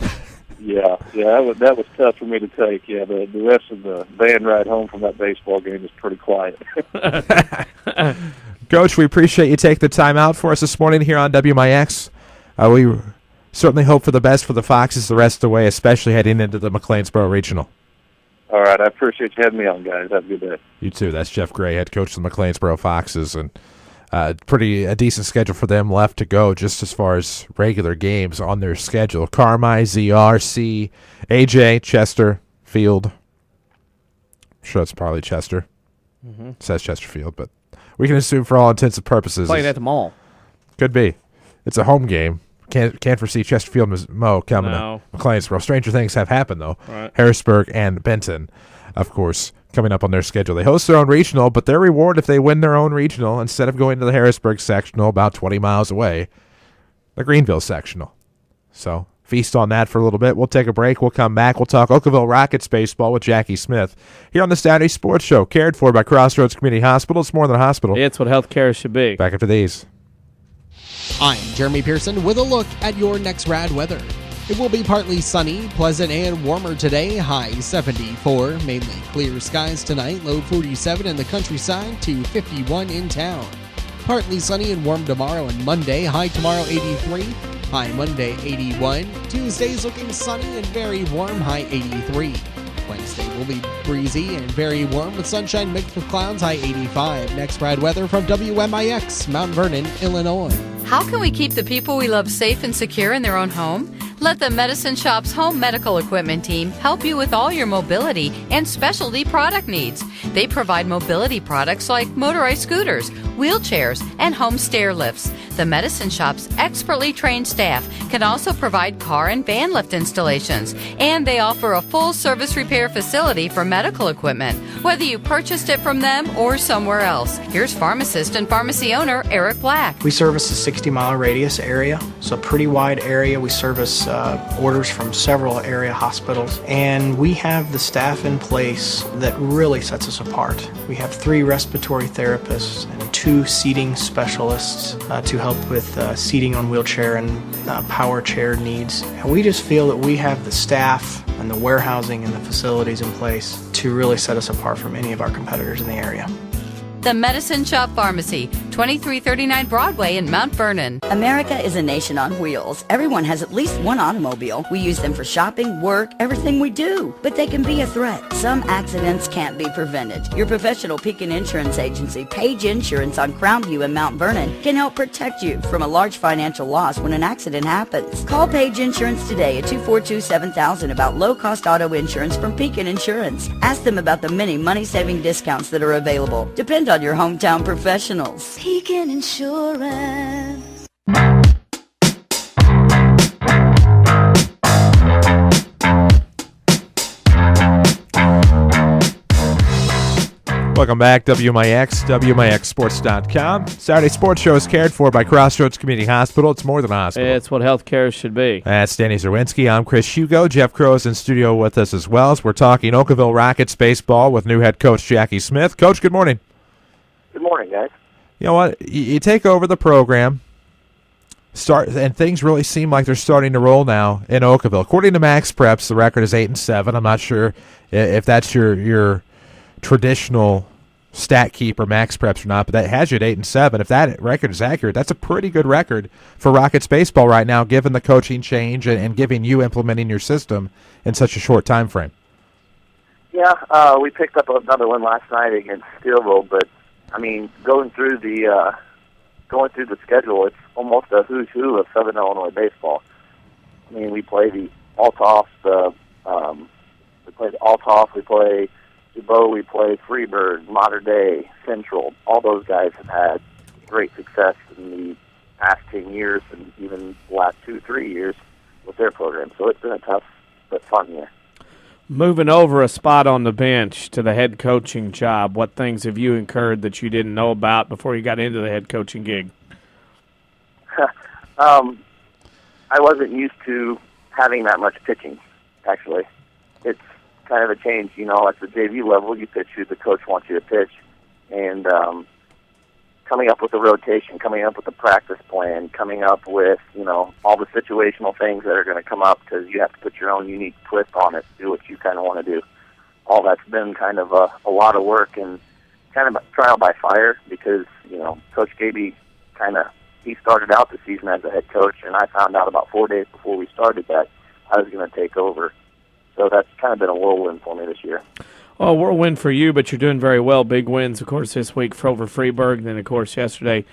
Yeah, that was tough for me to take. Yeah, the rest of the van ride home from that baseball game was pretty quiet. Coach, we appreciate you taking the time out for us this morning here on WMIX. We certainly hope for the best for the Foxes the rest of the way, especially heading into the McLeansboro Regional. All right, I appreciate you having me on, guys. Have a good day. You too. That's Jeff Gray, head coach of the McLeansboro Foxes, and a decent schedule for them left to go just as far as regular games on their schedule. Carmi, ZRC, AJ, Chester, Field. I'm sure it's probably Chester. Mm-hmm. It says Chesterfield, but we can assume for all intents and purposes. Playing at the mall. Could be. It's a home game. Can't foresee Chesterfield Mo coming to McLeansboro. Stranger things have happened, though. Right. Harrisburg and Benton, of course, coming up on their schedule. They host their own regional, but their reward if they win their own regional, instead of going to the Harrisburg sectional about 20 miles away, the Greenville sectional. So feast on that for a little bit. We'll take a break. We'll come back. We'll talk Oakville Rockets baseball with Jackie Smith here on the Saturday Sports Show, cared for by Crossroads Community Hospital. It's more than a hospital. It's what health care should be. Back after these. I'm Jeremy Pearson with a look at your next rad weather. It will be partly sunny, pleasant, and warmer today, high 74. Mainly clear skies tonight, low 47 in the countryside to 51 in town. Partly sunny and warm tomorrow and Monday, high tomorrow 83, high Monday 81. Tuesday's looking sunny and very warm, high 83. Wednesday will be breezy and very warm with sunshine mixed with clouds, high 85. Next rad weather from WMIX, Mount Vernon, Illinois. How can we keep the people we love safe and secure in their own home? Let the Medicine Shop's home medical equipment team help you with all your mobility and specialty product needs. They provide mobility products like motorized scooters, wheelchairs, and home stair lifts. The Medicine Shop's expertly trained staff can also provide car and van lift installations, and they offer a full service repair facility for medical equipment, whether you purchased it from them or somewhere else. Here's pharmacist and pharmacy owner Eric Black. We service a 60-mile radius area, so a pretty wide area. We service orders from several area hospitals, and we have the staff in place that really sets us apart. We have 3 respiratory therapists and 2 seating specialists to help with seating on wheelchair and power chair needs. And we just feel that we have the staff and the warehousing and the facilities in place to really set us apart from any of our competitors in the area. The Medicine Shop Pharmacy, 2339 Broadway in Mount Vernon. America is a nation on wheels. Everyone has at least one automobile. We use them for shopping, work, everything we do. But they can be a threat. Some accidents can't be prevented. Your professional Pekin Insurance Agency, Page Insurance on Crown View in Mount Vernon, can help protect you from a large financial loss when an accident happens. Call Page Insurance today at 242-7000 about low-cost auto insurance from Pekin Insurance. Ask them about the many money-saving discounts that are available. Depend on your hometown professionals. Pekin Insurance. Welcome back, WMIX, WMIXSports.com. Saturday Sports Show is cared for by Crossroads Community Hospital. It's more than a hospital. It's what healthcare should be. That's Danny Zerwinski. I'm Chris Hugo. Jeff Crow is in studio with us as well as we're talking Oakville Rockets baseball with new head coach Jackie Smith. Coach, good morning. Good morning, guys. You know what? You take over the program, and things really seem like they're starting to roll now in Oakville. According to Max Preps, the record is 8-7. I'm not sure if that's your traditional stat keeper, Max Preps, or not, but that has you at 8-7. If that record is accurate, that's a pretty good record for Rockets baseball right now, given the coaching change and giving you implementing your system in such a short time frame. Yeah, we picked up another one last night against Steelville, but I mean, going through the schedule, it's almost a who's who of Southern Illinois baseball. I mean, we play the Althoff, we play Dubois, we play Freeburg, Mater Dei, Central. All those guys have had great success in the past 10 years and even the last 2-3 years with their program. So it's been a tough but fun year. Moving over a spot on the bench to the head coaching job, what things have you incurred that you didn't know about before you got into the head coaching gig? I wasn't used to having that much pitching, actually. It's kind of a change. You know, at the JV level, you pitch who the coach wants you to pitch. And coming up with a rotation, coming up with a practice plan, coming up with, you know, all the situational things that are going to come up because you have to put your own unique twist on it, do what you kind of want to do. All that's been kind of a lot of work and kind of a trial by fire because, you know, Coach Gaby he started out the season as a head coach, and I found out about 4 days before we started that I was going to take over. So that's kind of been a whirlwind for me this year. Well, whirlwind for you, but you're doing very well. Big wins, of course, this week for over Freeburg, then, of course, yesterday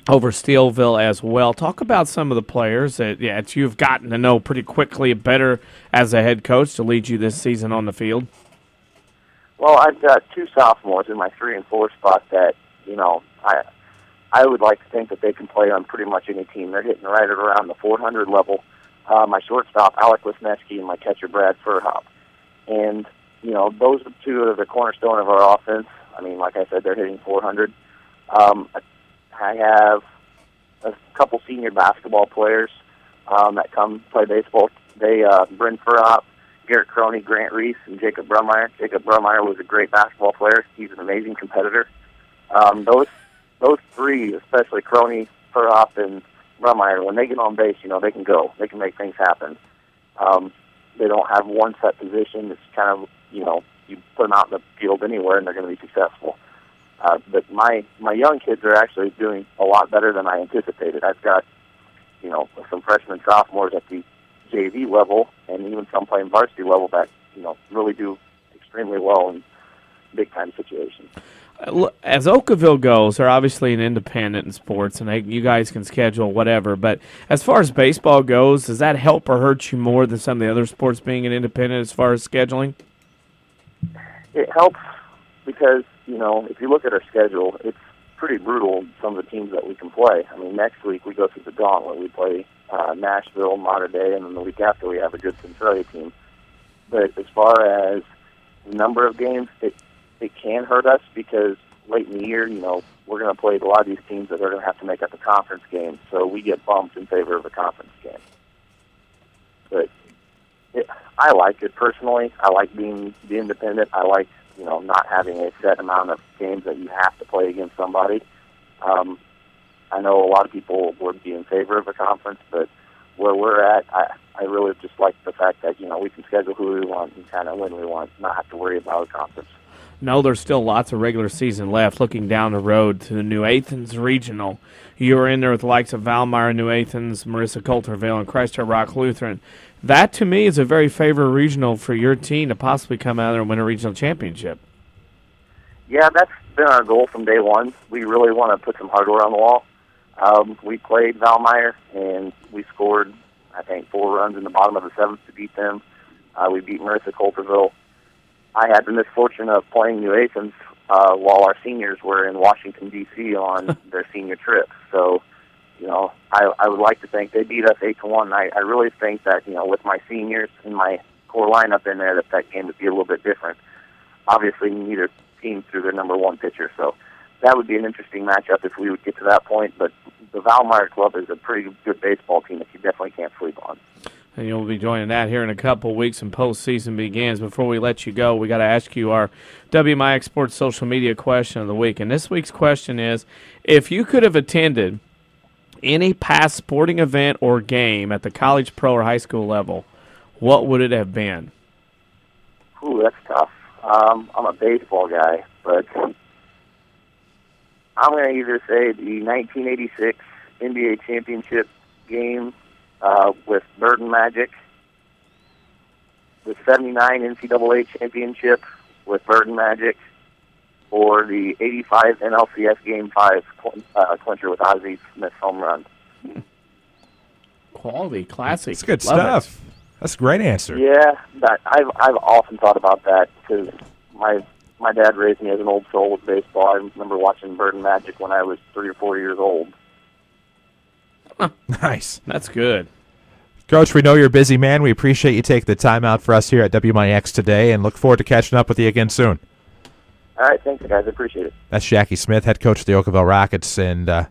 over Steelville as well. Talk about some of the players that you've gotten to know pretty quickly better as a head coach to lead you this season on the field. Well, I've got 2 sophomores in my 3 and 4 spot that, you know, I would like to think that they can play on pretty much any team. They're hitting right at around the 400 level. My shortstop, Alec Wisniewski, and my catcher, Brad Furhop. And, you know, those are 2 of the cornerstone of our offense. I mean, like I said, they're hitting 400. I have a couple senior basketball players that come play baseball. They, Bryn Furhop, Garrett Croney, Grant Reese, and Jacob Brummeyer. Jacob Brummeyer was a great basketball player. He's an amazing competitor. Those 3, especially Croney, Furhop, and Brummeyer, when they get on base, you know, they can go. They can make things happen. They don't have one set position. It's kind of, you know, you put them out in the field anywhere and they're going to be successful. But my young kids are actually doing a lot better than I anticipated. I've got, you know, some freshmen, sophomores at the JV level and even some playing varsity level that, you know, really do extremely well in big-time situations. As Oakville goes, they're obviously an independent in sports, and you guys can schedule whatever. But as far as baseball goes, does that help or hurt you more than some of the other sports being an independent as far as scheduling? It helps because, you know, if you look at our schedule, it's pretty brutal, some of the teams that we can play. I mean, next week we go through the gauntlet. We play Nashville, Mater Dei, and then the week after we have a good Centralia team. But as far as the number of games, it can hurt us because late in the year, you know, we're going to play a lot of these teams that are going to have to make up the conference game, so we get bumped in favor of the conference game. But I like it personally. I like being independent. I like, you know, not having a set amount of games that you have to play against somebody. I know a lot of people would be in favor of a conference, but where we're at, I really just like the fact that, you know, we can schedule who we want and kind of when we want, not have to worry about a conference. know there's still lots of regular season left. Looking down the road to the New Athens Regional, you were in there with the likes of Valmeyer, New Athens, Marissa Coulterville, and Christ Our Rock Lutheran. That, to me, is a very favorite regional for your team to possibly come out there and win a regional championship. Yeah, that's been our goal from day one. We really want to put some hardware on the wall. We played Valmeyer, and we scored, I think, 4 runs in the bottom of the 7th to beat them. We beat Marissa Coulterville. I had the misfortune of playing New Athens while our seniors were in Washington, D.C. on their senior trip. So, I would like to think they beat us 8-1. I really think that, with my seniors and my core lineup in there, that game would be a little bit different. Obviously, neither team threw their number one pitcher, so that would be an interesting matchup if we would get to that point. But the Valmeyer Club is a pretty good baseball team that you definitely can't sleep on. And you'll be joining that here in a couple of weeks and postseason begins. Before we let you go, we got to ask you our WMIX Sports social media question of the week. And this week's question is, if you could have attended any past sporting event or game at the college, pro, or high school level, what would it have been? Ooh, that's tough. I'm a baseball guy, but I'm going to either say the 1986 NBA championship game with Bird and Magic, the 79 NCAA championship with Bird and Magic, or the 85 NLCS Game 5 clincher with Ozzie Smith's home run. Quality, classic. It's good Love stuff. That's a great answer. Yeah, I've often thought about that because my dad raised me as an old soul with baseball. I remember watching Bird and Magic when I was 3 or 4 years old. Nice. That's good. Coach, we know you're a busy man. We appreciate you taking the time out for us here at WMIX today and look forward to catching up with you again soon. All right, thanks, guys. I appreciate it. That's Jackie Smith, head coach of the Oakville Rockets, and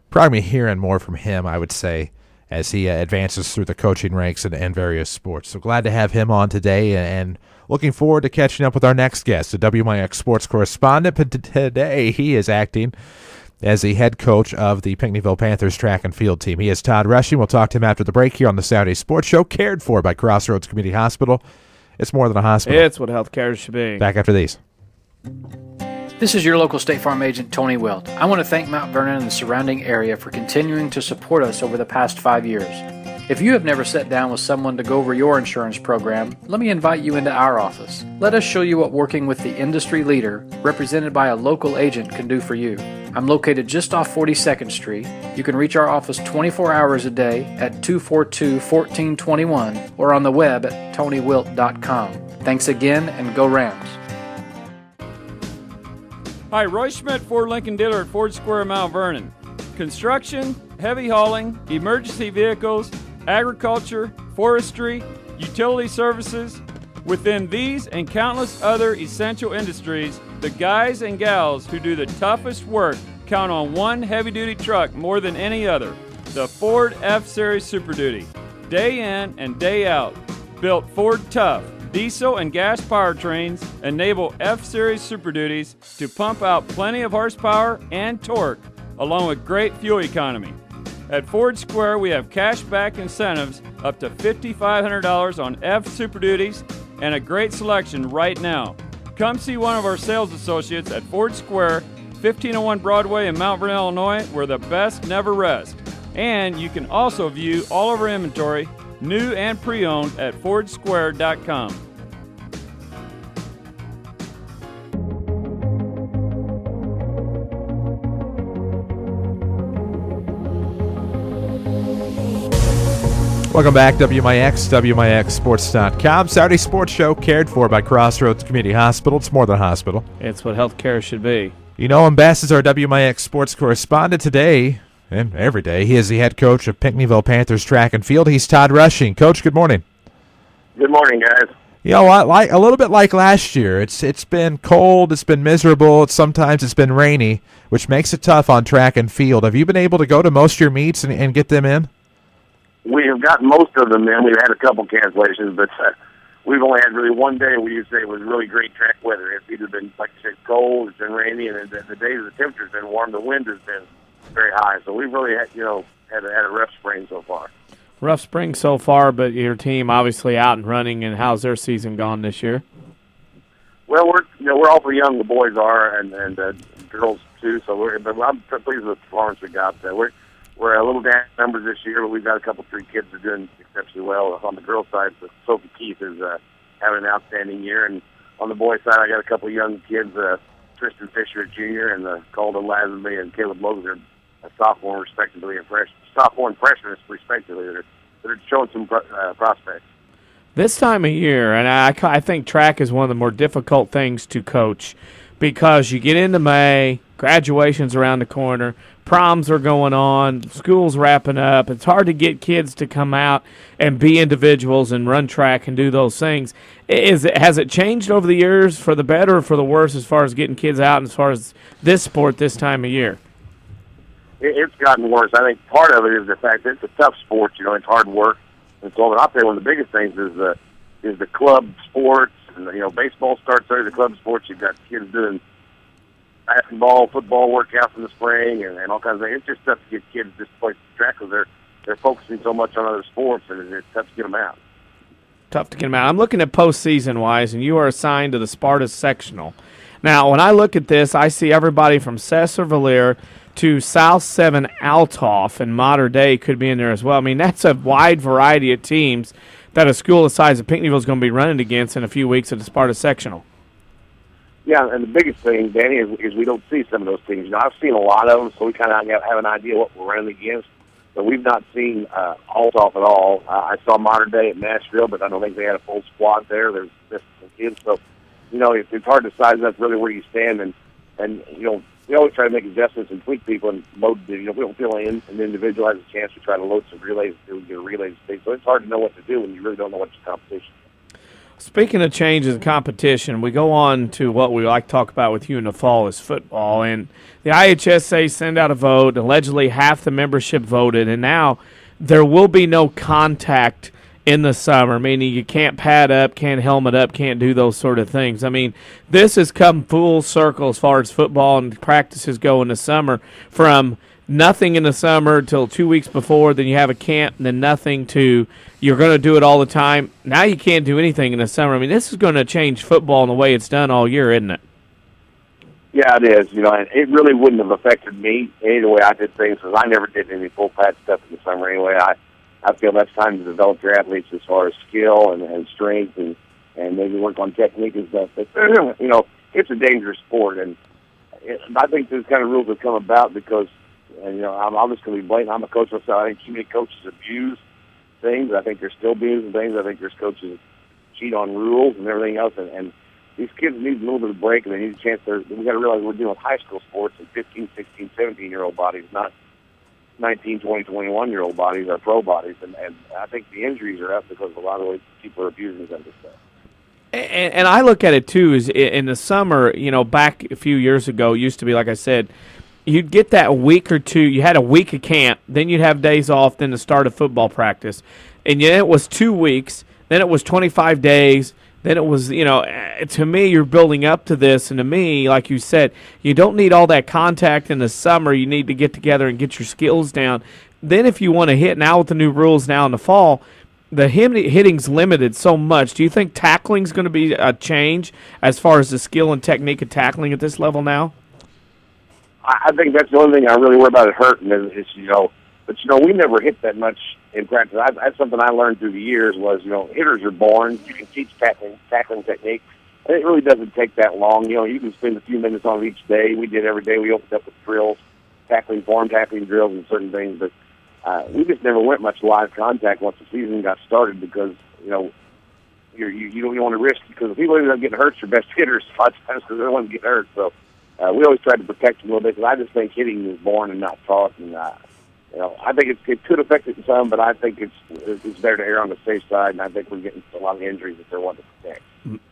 probably hearing more from him, I would say, as he advances through the coaching ranks in various sports. So glad to have him on today, and looking forward to catching up with our next guest, the WMIX sports correspondent. But today he is acting as the head coach of the Pinckneyville Panthers track and field team. He is Todd Rushing. We'll talk to him after the break here on the Saturday Sports Show, cared for by Crossroads Community Hospital. It's more than a hospital. It's what healthcare should be. Back after these. This is your local State Farm agent, Tony Wilt. I want to thank Mount Vernon and the surrounding area for continuing to support us over the past 5 years. If you have never sat down with someone to go over your insurance program, let me invite you into our office. Let us show you what working with the industry leader, represented by a local agent, can do for you. I'm located just off 42nd Street. You can reach our office 24 hours a day at 242-1421 or on the web at tonywilt.com. Thanks again, and go Rams. Hi, Roy Schmidt, Ford Lincoln dealer at Ford Square, Mount Vernon. Construction, heavy hauling, emergency vehicles, agriculture, forestry, utility services. Within these and countless other essential industries, the guys and gals who do the toughest work count on one heavy-duty truck more than any other, the Ford F-Series Super Duty. Day in and day out, built Ford Tough. Diesel and gas powertrains enable F-Series Super Duties to pump out plenty of horsepower and torque, along with great fuel economy. At Ford Square, we have cash-back incentives up to $5,500 on F Super Duties and a great selection right now. Come see one of our sales associates at Ford Square, 1501 Broadway in Mount Vernon, Illinois, where the best never rest. And you can also view all of our inventory, new and pre-owned, at fordsquare.com. Welcome back, WMIX, WMIXsports.com. Saturday Sports Show, cared for by Crossroads Community Hospital. It's more than a hospital. It's what healthcare should be. You know him best as our WMIX sports correspondent today, and every day. He is the head coach of Pinckneyville Panthers track and field. He's Todd Rushing. Coach, good morning. Good morning, guys. You know what? Like a little bit like last year. It's been cold. It's been miserable. Sometimes it's been rainy, which makes it tough on track and field. Have you been able to go to most of your meets and get them in? We have gotten most of them in. We've had a couple cancellations, but we've only had really one day where you say it was really great track weather. It's either been, like you said, cold, it's been rainy, and the days the temperature's been warm, the wind has been very high. So we've really had, had a rough spring so far. Rough spring so far, but your team obviously out and running. And how's their season gone this year? Well, we're all pretty young. The boys are, and girls too. So I'm pleased with the performance we got. We're a little down numbers this year, but we've got three kids that are doing exceptionally well. On the girls' side, Sophie Keith is having an outstanding year, and on the boys' side, I got a couple of young kids, Tristan Fisher, Jr., and Calder Lazenby and Caleb Logan, are a sophomore, respectively, and sophomore and freshman, respectively, that are showing some prospects. This time of year, and I think track is one of the more difficult things to coach because you get into May, graduation's around the corner, proms are going on, school's wrapping up. It's hard to get kids to come out and be individuals and run track and do those things. Has it changed over the years for the better or for the worse as far as getting kids out and as far as this sport this time of year? It's gotten worse. I think part of it is the fact that it's a tough sport. It's hard work. And so, I'll tell you, one of the biggest things is the club sports. And baseball starts early. The club sports, you've got kids doing basketball, football workouts in the spring, and all kinds of things. It's just tough to get kids just play track because they're focusing so much on other sports, and it's tough to get them out. Tough to get them out. I'm looking at postseason wise, and you are assigned to the Sparta sectional. Now, when I look at this, I see everybody from Cesar-Valere to South 7 Althoff and Modern Day could be in there as well. I mean, that's a wide variety of teams that a school the size of Pinckneyville is going to be running against in a few weeks at the Sparta sectional. Yeah, and the biggest thing, Danny, is we don't see some of those teams. I've seen a lot of them, so we kind of have an idea what we're running against. But we've not seen Althoff at all. I saw Modern Day at Nashville, but I don't think they had a full squad there. There's just some kids, so it's hard to size up really where you stand, and we always try to make adjustments and tweak people and load. We don't feel an individual has a chance to try to load some relays to get a relay state. So it's hard to know what to do when you really don't know what's your competition. Speaking of changes in competition, we go on to what we like to talk about with you in the fall is football. And the IHSA sent out a vote. Allegedly, half the membership voted, and now there will be no contact in the summer, meaning you can't pad up, can't helmet up, can't do those sort of things. I mean, this has come full circle as far as football and practices go in the summer, from nothing in the summer till 2 weeks before, then you have a camp, and then nothing to you're going to do it all the time. Now you can't do anything in the summer. I mean, this is going to change football in the way it's done all year, isn't it? Yeah, it is. And it really wouldn't have affected me any the way I did things because I never did any full pad stuff in the summer anyway. I feel that's time to develop your athletes as far as skill and strength and maybe work on technique and stuff. But, it's a dangerous sport. And I think those kind of rules have come about because, I'm just going to be blatant. I'm a coach myself. I think too many coaches abuse things. I think they're still abusing things. I think there's coaches that cheat on rules and everything else. And these kids need a little bit of break, and they need a chance. We've got to realize we're dealing with high school sports and 15, 16, 17-year-old bodies, not 19, 20, 21-year-old bodies are pro bodies, and I think the injuries are up because of a lot of the way people are abusing some of this stuff. And I look at it, too, is in the summer, back a few years ago, it used to be, like I said, you'd get that week or two. You had a week of camp, then you'd have days off, then the start of football practice. And yet it was 2 weeks, then it was 25 days, then it was, to me, you're building up to this. And to me, like you said, you don't need all that contact in the summer. You need to get together and get your skills down. Then if you want to hit, now with the new rules now in the fall, the hitting's limited so much. Do you think tackling's going to be a change as far as the skill and technique of tackling at this level now? I think that's the only thing I really worry about it hurting is but we never hit that much in practice. That's something I learned through the years was, hitters are born. You can teach tackling technique. And it really doesn't take that long. You can spend a few minutes on it each day. We did every day. We opened up with drills, tackling drills and certain things. But we just never went much live contact once the season got started because, you don't want to risk because the people who end up getting hurt are your best hitters a lot of times because they don't want to get hurt. So we always try to protect them a little bit because I just think hitting is born and not taught. And I think it could affect it some, but I think it's better to err on the safe side, and I think we're getting a lot of injuries that they're wanting to protect.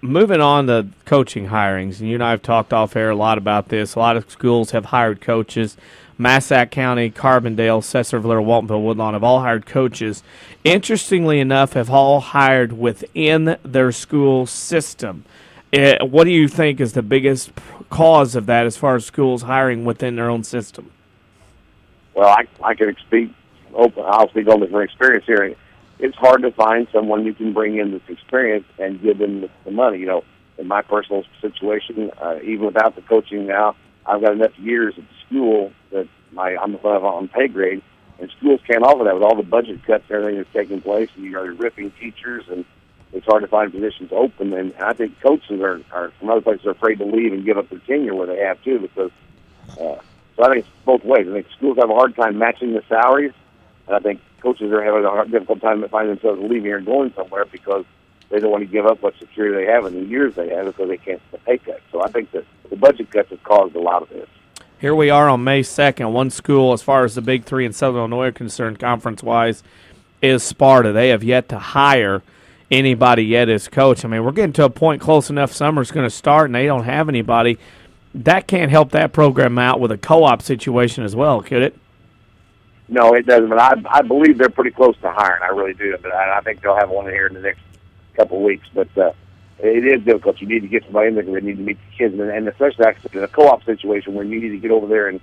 Moving on to coaching hirings, and you and I have talked off air a lot about this. A lot of schools have hired coaches. Massac County, Carbondale, Cesar-Valere, Waltonville, Woodlawn have all hired coaches. Interestingly enough, have all hired within their school system. What do you think is the biggest cause of that as far as schools hiring within their own system? Well, I can speak open. I'll speak only from experience here. It's hard to find someone you can bring in this experience and give them the money. in my personal situation, even without the coaching now, I've got enough years at school that I'm on pay grade, and schools can't offer that with all the budget cuts and everything that's taking place, and you're ripping teachers, and it's hard to find positions open. And I think coaches are from other places are afraid to leave and give up their tenure where they have to, because so I think it's both ways. I think schools have a hard time matching the salaries, and I think coaches are having a difficult time finding themselves leaving here and going somewhere because they don't want to give up what security they have in the years they have because they can't pay cuts. So I think that the budget cuts have caused a lot of this. Here we are on May 2nd. One school, as far as the Big Three in Southern Illinois are concerned, conference-wise, is Sparta. They have yet to hire anybody yet as coach. I mean, we're getting to a point close enough. Summer's going to start, and they don't have anybody. That can't help that program out with a co-op situation as well, could it? No, it doesn't. But I believe they're pretty close to hiring. I really do. But I think they'll have one here in the next couple of weeks. But it is difficult. You need to get somebody in there because they need to meet the kids. And especially in a co-op situation where you need to get over there and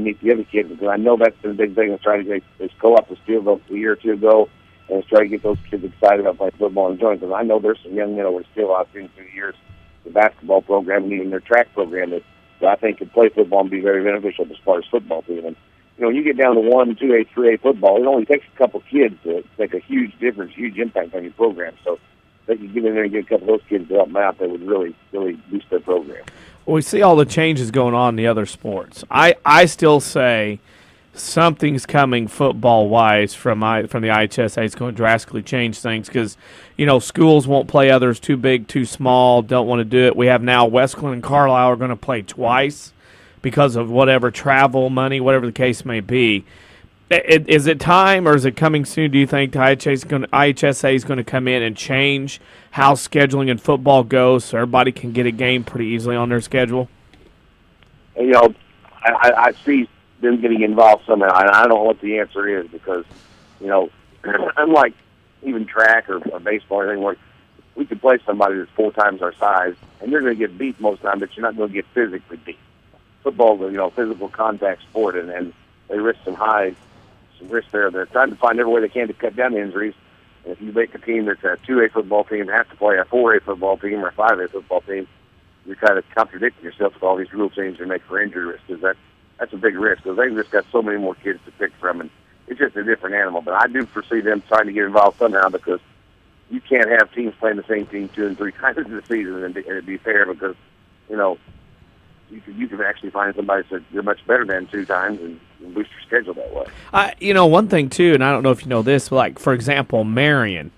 meet the other kids. Because I know that's been a big thing. Is trying to get this co-op was still a year or two ago. And it's trying to get those kids excited about playing football and joining. Because I know there's some young men over still out there through the years, the basketball program and even their track program that I think could play football and be very beneficial as far as football team. And, when you get down to 1, 2A, 3A football, it only takes a couple kids to make a huge difference, huge impact on your program. So if they could get in there and get a couple of those kids to help them out, that would really, really boost their program. Well, we see all the changes going on in the other sports. I still say something's coming football-wise from the IHSA. It's going to drastically change things because, schools won't play others too big, too small, don't want to do it. We have now Westcliff and Carlisle are going to play twice because of whatever travel, money, whatever the case may be. Is it time or is it coming soon, do you think, the IHSA is going to come in and change how scheduling in football goes so everybody can get a game pretty easily on their schedule? I see them getting involved somehow, and I don't know what the answer is because, unlike even track or baseball or anything where we could play somebody that's 4 times our size, and you're going to get beat most of the time, but you're not going to get physically beat. Football is, physical contact sport, and they risk some risk there. They're trying to find every way they can to cut down the injuries. And if you make a team that's a 2A football team have to play a 4A football team or a 5A football team, you're kind of contradicting yourself with all these rule changes they make for injury risk. Because that's a big risk. Because they've just got so many more kids to pick from, and it's just a different animal. But I do foresee them trying to get involved somehow because you can't have teams playing the same team 2 and 3 times in the season and it'd be fair because, you can actually find somebody that you're much better than 2 times and boost your schedule that way. One thing, too, and I don't know if you know this, like, for example, Marion,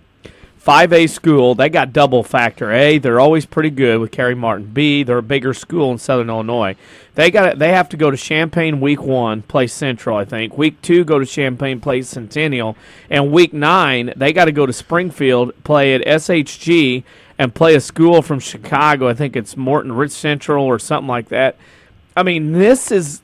5A school, they got double factor. A, they're always pretty good with Kerry Martin. B, they're a bigger school in Southern Illinois. They have to go to Champaign week 1, play Central, I think. Week 2, go to Champaign, play Centennial. And week 9, they got to go to Springfield, play at SHG, and play a school from Chicago. I think it's Morton Rich Central or something like that. I mean, this is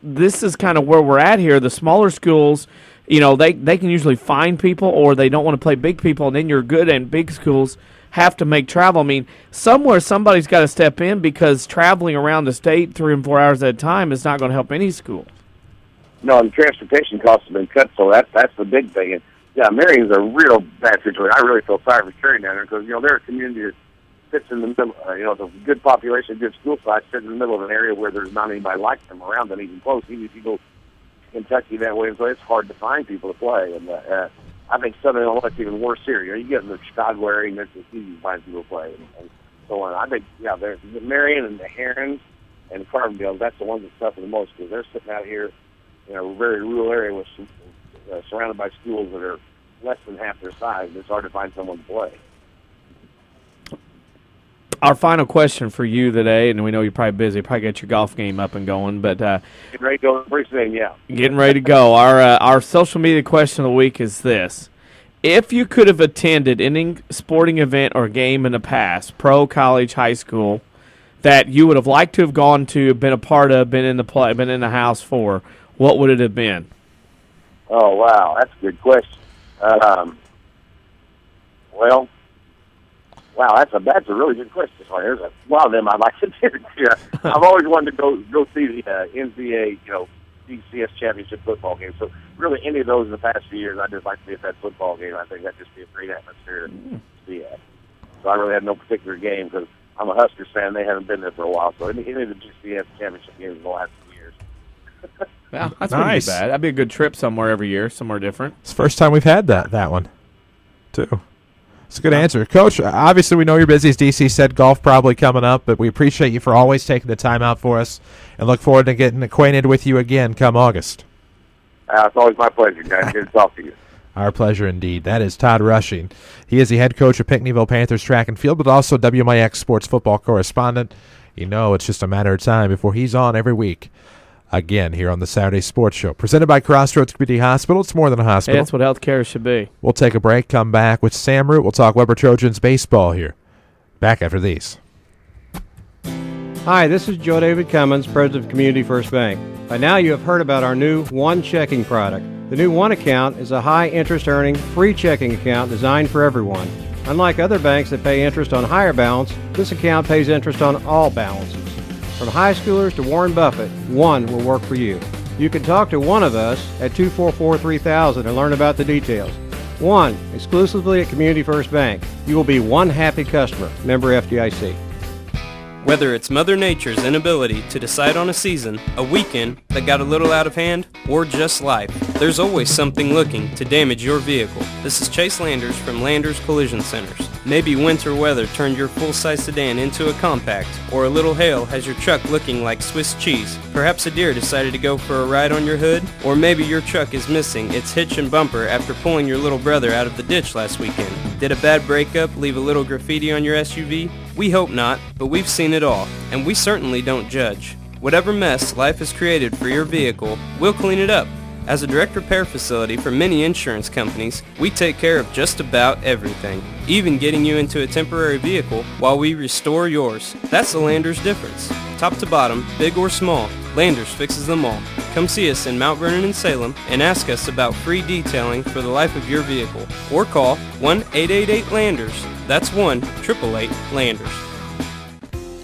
kind of where we're at here. The smaller schools, they can usually find people or they don't want to play big people, and then you're good, and big schools have to make travel. I mean, somewhere somebody's got to step in because traveling around the state 3 and 4 hours at a time is not going to help any school. No, and transportation costs have been cut, so that's the big thing. And, yeah, Marion's a real bad situation. I really feel sorry for Kerry down there because, they're a community that sits in the middle, it's a good population, good school size, sits in the middle of an area where there's not anybody like them around them even close. Even if you go to Kentucky that way, so it's hard to find people to play. And I think Southern Illinois is even worse here. You get in the Chicago area, and it's easy to find people to play and so on. I think, there's Marion and the Herons and Carbondale, that's the ones that suffer the most because they're sitting out here in a very rural area with surrounded by schools that are less than half their size. It's hard to find someone to play. Our final question for you today, and we know you're probably busy, probably get your golf game up and going, but getting ready to go pretty soon, yeah. Getting ready to go. Our social media question of the week is this: if you could have attended any sporting event or game in the past, pro, college, high school, that you would have liked to have gone to, been a part of, been in the house for, what would it have been? Oh wow, that's a good question. Wow, that's a really good question. There's a lot of them I'd like to do. I've always wanted to go see the NCAA, DCS championship football game. So really, any of those in the past few years, I'd just like to be at that football game. I think that'd just be a great atmosphere to be at. So I really had no particular game because I'm a Huskers fan. They haven't been there for a while, so any of the GCF championship games in the last few years. Yeah, that's Nice. wouldn't be bad. That'd be a good trip somewhere every year, somewhere different. It's the first time we've had that one, too. It's a good answer. Coach, obviously we know you're busy, as DC said, golf probably coming up, but we appreciate you for always taking the time out for us and look forward to getting acquainted with you again come August. It's always my pleasure, guys. Good to talk to you. Our pleasure indeed. That is Todd Rushing. He is the head coach of Pinckneyville Panthers track and field, but also WMIX sports football correspondent. You know it's just a matter of time before he's on every week again here on the Saturday Sports Show. Presented by Crossroads Community Hospital. It's more than a hospital. Hey, that's what healthcare should be. We'll take a break, come back with Sam Root. We'll talk Weber Trojans baseball here. Back after these. Hi, this is Joe David Cummins, President of Community First Bank. By now you have heard about our new One Checking product. The new One Account is a high interest earning, free checking account designed for everyone. Unlike other banks that pay interest on higher balance, this account pays interest on all balances. From high schoolers to Warren Buffett, One will work for you. You can talk to one of us at 244-3000 and learn about the details. One, exclusively at Community First Bank. You will be one happy customer. Member FDIC. Whether it's Mother Nature's inability to decide on a season, a weekend that got a little out of hand, or just life, there's always something looking to damage your vehicle. This is Chase Landers from Landers Collision Centers. Maybe winter weather turned your full-size sedan into a compact, or a little hail has your truck looking like Swiss cheese. Perhaps a deer decided to go for a ride on your hood, or maybe your truck is missing its hitch and bumper after pulling your little brother out of the ditch last weekend. Did a bad breakup leave a little graffiti on your SUV? We hope not, but we've seen it all, and we certainly don't judge. Whatever mess life has created for your vehicle, we'll clean it up. As a direct repair facility for many insurance companies, we take care of just about everything, even getting you into a temporary vehicle while we restore yours. That's the Landers difference. Top to bottom, big or small, Landers fixes them all. Come see us in Mount Vernon and Salem and ask us about free detailing for the life of your vehicle. Or call 1-888-LANDERS. That's 1-888-LANDERS.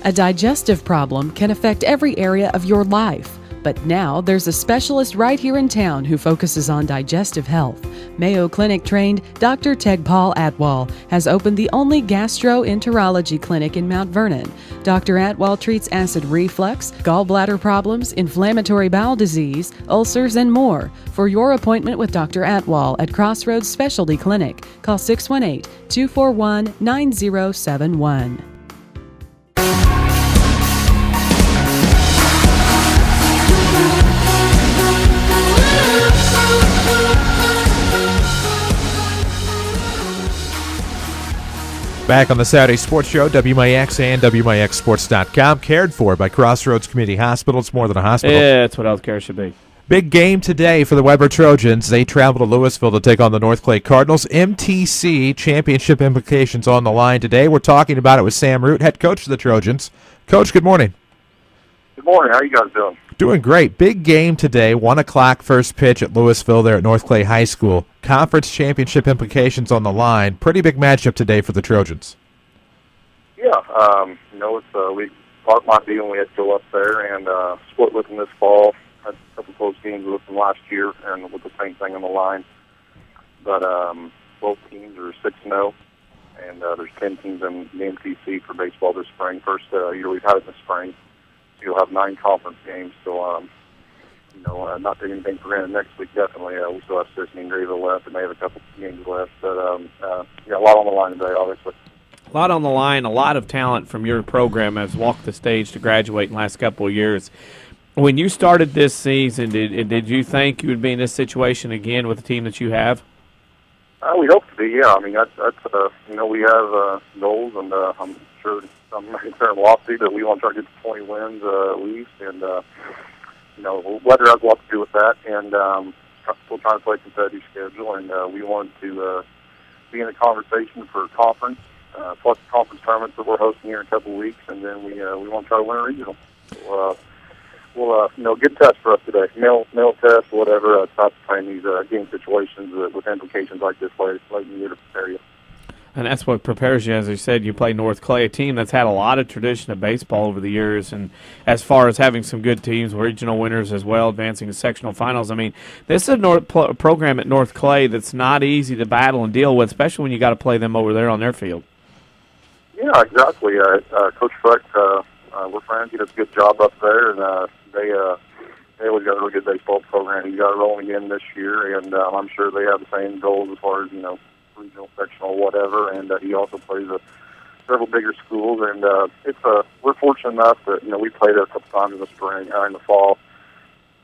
A digestive problem can affect every area of your life. But now there's a specialist right here in town who focuses on digestive health. Mayo Clinic trained Dr. Tegpaul Atwal has opened the only gastroenterology clinic in Mount Vernon. Dr. Atwal treats acid reflux, gallbladder problems, inflammatory bowel disease, ulcers, and more. For your appointment with Dr. Atwal at Crossroads Specialty Clinic, call 618-241-9071. Back on the Saturday Sports Show, WMIX and WMIXSports.com, cared for by Crossroads Community Hospital. It's more than a hospital. Yeah, that's what healthcare should be. Big game today for the Weber Trojans. They travel to Louisville to take on the North Clay Cardinals. MTC championship implications on the line today. We're talking about it with Sam Root, head coach of the Trojans. Coach, good morning. Good morning. How are you guys doing? Doing great. Big game today, 1 o'clock first pitch at Louisville there at North Clay High School. Conference championship implications on the line. Pretty big matchup today for the Trojans. Yeah, it's Park might be when we had to go up there and split with them this fall. Had a couple close games with them last year and with the same thing on the line. But both teams are 6-0, and there's 10 teams in the MTC for baseball this spring. First year we've had it in the spring. So you'll have 9 conference games. So, not taking anything for granted next week, definitely. We still have 16 Grayville left, and they have a couple games left. But, a lot on the line today, obviously. A lot on the line, a lot of talent from your program has walked the stage to graduate in the last couple of years. When you started this season, did you think you would be in this situation again with the team that you have? We hope to be, yeah. I mean, that's we have goals, and I'm sure some are lofty, but we want to try to get to 20 wins at least, and weather has a lot to do with that, and we're trying to play a competitive schedule, and we wanted to be in a conversation for conference, plus the conference tournaments that we're hosting here in a couple of weeks, and then we want to try to win a regional. So, good test for us today. Mail test, whatever. It's not playing these game situations with implications like this late in the year to prepare you. And that's what prepares you. As I said, you play North Clay, a team that's had a lot of tradition of baseball over the years, and as far as having some good teams, regional winners as well, advancing to sectional finals. I mean, this is a program at North Clay that's not easy to battle and deal with, especially when you got to play them over there on their field. Yeah, exactly. Coach Freck, we're friends. He does a good job up there, and they always got a really good baseball program. He got it rolling again this year, and I'm sure they have the same goals as far as, regional, sectional, whatever. And he also plays several bigger schools, and we're fortunate enough that we played there a couple times in the spring or in the fall.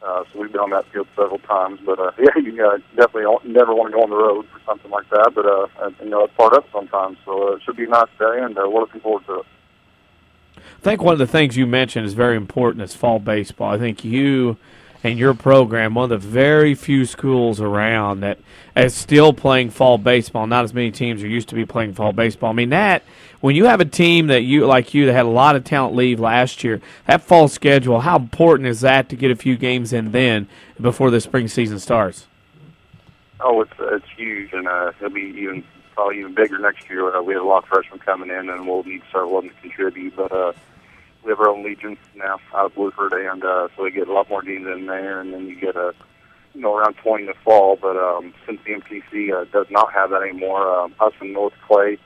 So we've been on that field several times, but yeah, you definitely never want to go on the road for something like that. But it's part of it sometimes. So it should be a nice day, and we're looking forward to it. I think one of the things you mentioned is very important is fall baseball. I think you and your program, one of the very few schools around that is still playing fall baseball. Not as many teams are used to be playing fall baseball. I mean, that when you have a team that that had a lot of talent leave last year, that fall schedule, how important is that to get a few games in then before the spring season starts? Oh, it's huge, and it'll be probably even bigger next year. We have a lot of freshmen coming in, and we'll need several of them to contribute. But we have our own Legion now out of Blueford, and so we get a lot more teams in there, and then you get around 20 in the fall. But since the MPC does not have that anymore, us and North Clay,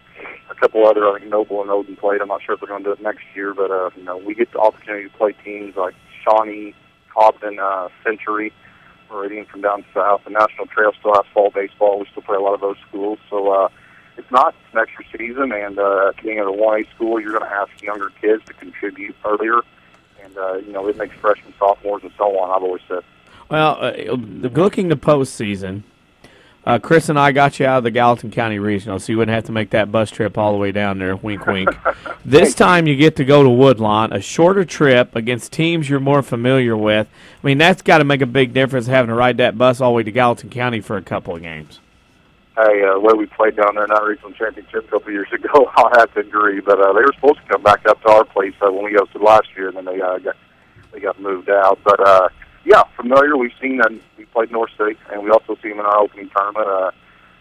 a couple other, I think Noble and Odin played. I'm not sure if they're going to do it next year, but we get the opportunity to play teams like Shawnee, Cobden, Century, Meridian from down south. The National Trail still has fall baseball. We still play a lot of those schools. So it's not an extra season, and being at a 1A school, you're going to have younger kids to contribute earlier, and it makes freshmen, sophomores, and so on. I've always said. Well, looking to postseason, Chris and I got you out of the Gallatin County Regional, so you wouldn't have to make that bus trip all the way down there. Wink, wink. This time you get to go to Woodlawn, a shorter trip against teams you're more familiar with. I mean, that's got to make a big difference having to ride that bus all the way to Gallatin County for a couple of games. Hey, the way we played down there in our regional championship a couple of years ago, I'll have to agree. But they were supposed to come back up to our place when we hosted last year, and then they got moved out. But yeah, familiar. We've seen them. We played North City, and we also see them in our opening tournament.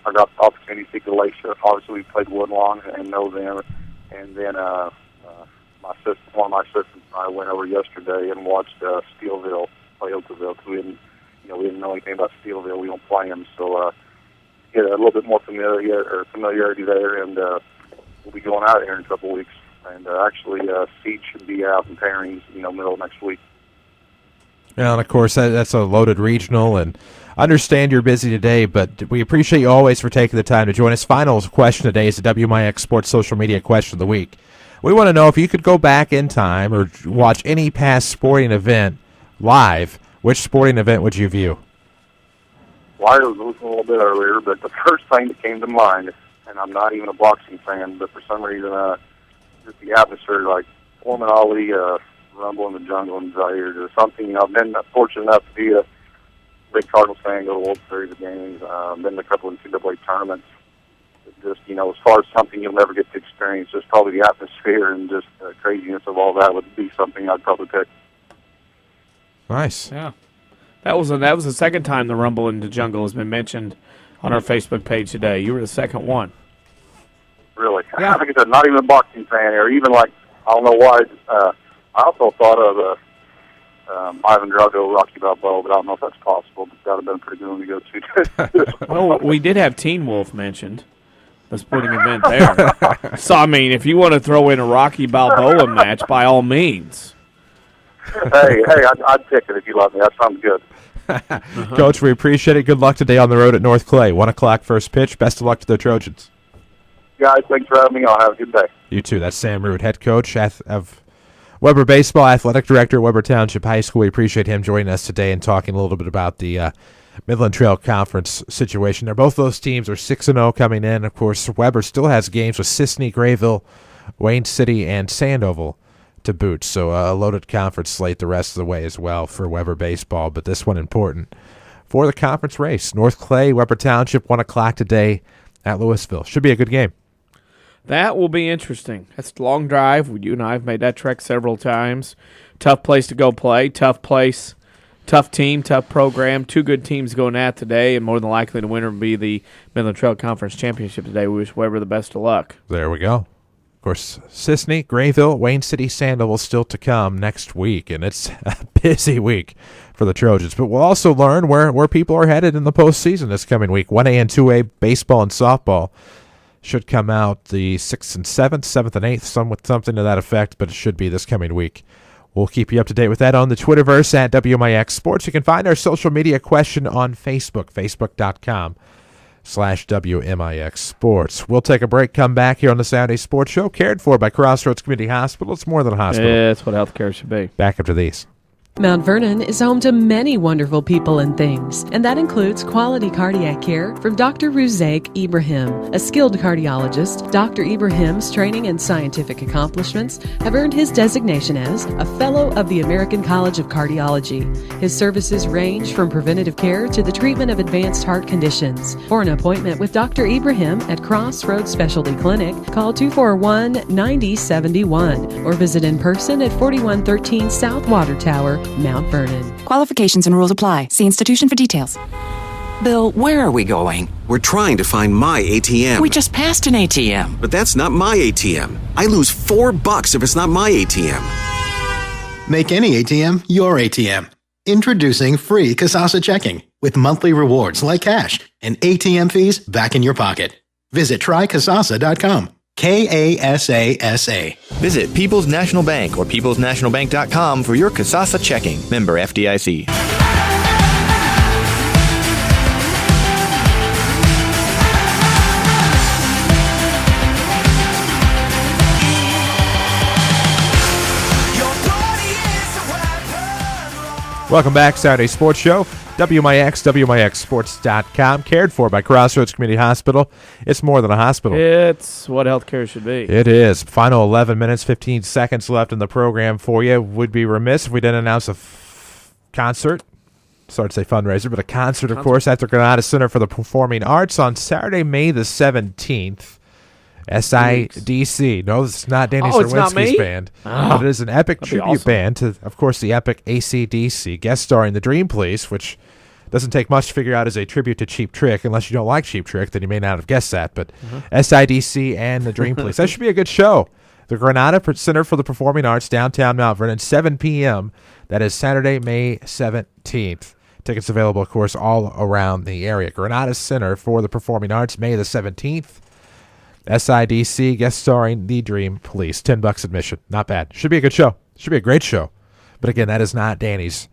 I got the opportunity to see Glacier. Obviously, we played Woodlawn and know them. And then one of my assistants and I went over yesterday and watched Steelville play Oakville, because we didn't know anything about Steelville. We don't play them, so get a little bit more familiarity there. And we'll be going out here in a couple of weeks. And actually, seeds should be out in pairings, middle of next week. Yeah, and of course, that's a loaded regional, and I understand you're busy today, but we appreciate you always for taking the time to join us. Final question today is the WMIX Sports Social Media Question of the Week. We want to know if you could go back in time or watch any past sporting event live, which sporting event would you view? Well, I was listening a little bit earlier, but the first thing that came to mind, and I'm not even a boxing fan, but for some reason, just the atmosphere, like Foreman Ali, Rumble in the Jungle in Zaire, or something. I've been fortunate enough to be a big Cardinals fan, go to World Series of games, been to a couple of NCAA tournaments. Just, as far as something you'll never get to experience, just probably the atmosphere and just the craziness of all that would be something I'd probably pick. Nice. Yeah. That was the second time the Rumble in the Jungle has been mentioned on our Facebook page today. You were the second one. Really? Yeah. Like I said, not even a boxing fan, or even I don't know why. I also thought of Ivan Drago, Rocky Balboa, but I don't know if that's possible. But that would have been a pretty good one to go to. Well, we did have Teen Wolf mentioned, the sporting event there. So, I mean, if you want to throw in a Rocky Balboa match, by all means. Hey, I'd pick it if you love me. That sounds good. Coach, we appreciate it. Good luck today on the road at North Clay. 1 o'clock first pitch. Best of luck to the Trojans. Guys, thanks for having me on. Have a good day. You too. That's Sam Root, head coach of Weber Baseball, athletic director at Weber Township High School. We appreciate him joining us today and talking a little bit about the Midland Trail Conference situation there. Both those teams are 6-0 coming in. Of course, Weber still has games with Sisney, Grayville, Wayne City, and Sandoval to boot. So a loaded conference slate the rest of the way as well for Weber Baseball. But this one important for the conference race. North Clay, Weber Township, 1 o'clock today at Louisville. Should be a good game. That will be interesting. That's a long drive. You and I have made that trek several times. Tough place to go play. Tough place. Tough team. Tough program. Two good teams going at today, and more than likely the winner will be the Midland Trail Conference Championship today. We wish Weber the best of luck. There we go. Of course, Sisney, Grayville, Wayne City, Sandoval still to come next week, and it's a busy week for the Trojans. But we'll also learn where people are headed in the postseason this coming week. 1A and 2A baseball and softball should come out the 6th and 7th, 7th and 8th, something to that effect, but it should be this coming week. We'll keep you up to date with that on the Twitterverse at WMIX Sports. You can find our social media question on Facebook, facebook.com/WMIX Sports. We'll take a break, come back here on the Saturday Sports Show, cared for by Crossroads Community Hospital. It's more than a hospital. Yeah, that's what healthcare should be. Back after these. Mount Vernon is home to many wonderful people and things, and that includes quality cardiac care from Dr. Ruzaik Ibrahim. A skilled cardiologist, Dr. Ibrahim's training and scientific accomplishments have earned his designation as a Fellow of the American College of Cardiology. His services range from preventative care to the treatment of advanced heart conditions. For an appointment with Dr. Ibrahim at Crossroads Specialty Clinic, call 241-9071 or visit in person at 4113 South Water Tower, Mount Vernon. Qualifications and rules apply. See institution for details. Bill, where are we going? We're trying to find my ATM. We just passed an ATM. But that's not my ATM. I lose $4 if it's not my ATM. Make any ATM your ATM. Introducing free Kasasa Checking with monthly rewards like cash and ATM fees back in your pocket. Visit trykasasa.com. KASASA. Visit People's National Bank or peoplesnationalbank.com for your Kasasa checking. Member FDIC. Welcome back, Saturday Sports Show. WMIX, WMIXsports.com, cared for by Crossroads Community Hospital. It's more than a hospital. It's what healthcare should be. It is. Final 11 minutes, 15 seconds left in the program for you. Would be remiss if we didn't announce a concert. Sorry to say fundraiser, but a concert, of course, at the Granada Center for the Performing Arts on Saturday, May the 17th. SIDC. No, it's not Danny Serwinski's band. But it is an epic tribute band to, of course, the epic AC/DC, guest starring the Dream Police, which doesn't take much to figure out as a tribute to Cheap Trick. Unless you don't like Cheap Trick, then you may not have guessed that. But SIDC and the Dream Police. That should be a good show. The Granada Center for the Performing Arts, downtown Mount Vernon, 7 p.m. That is Saturday, May 17th. Tickets available, of course, all around the area. Granada Center for the Performing Arts, May the 17th. SIDC, guest starring the Dream Police. $10 admission. Not bad. Should be a good show. Should be a great show. But again, that is not Danny's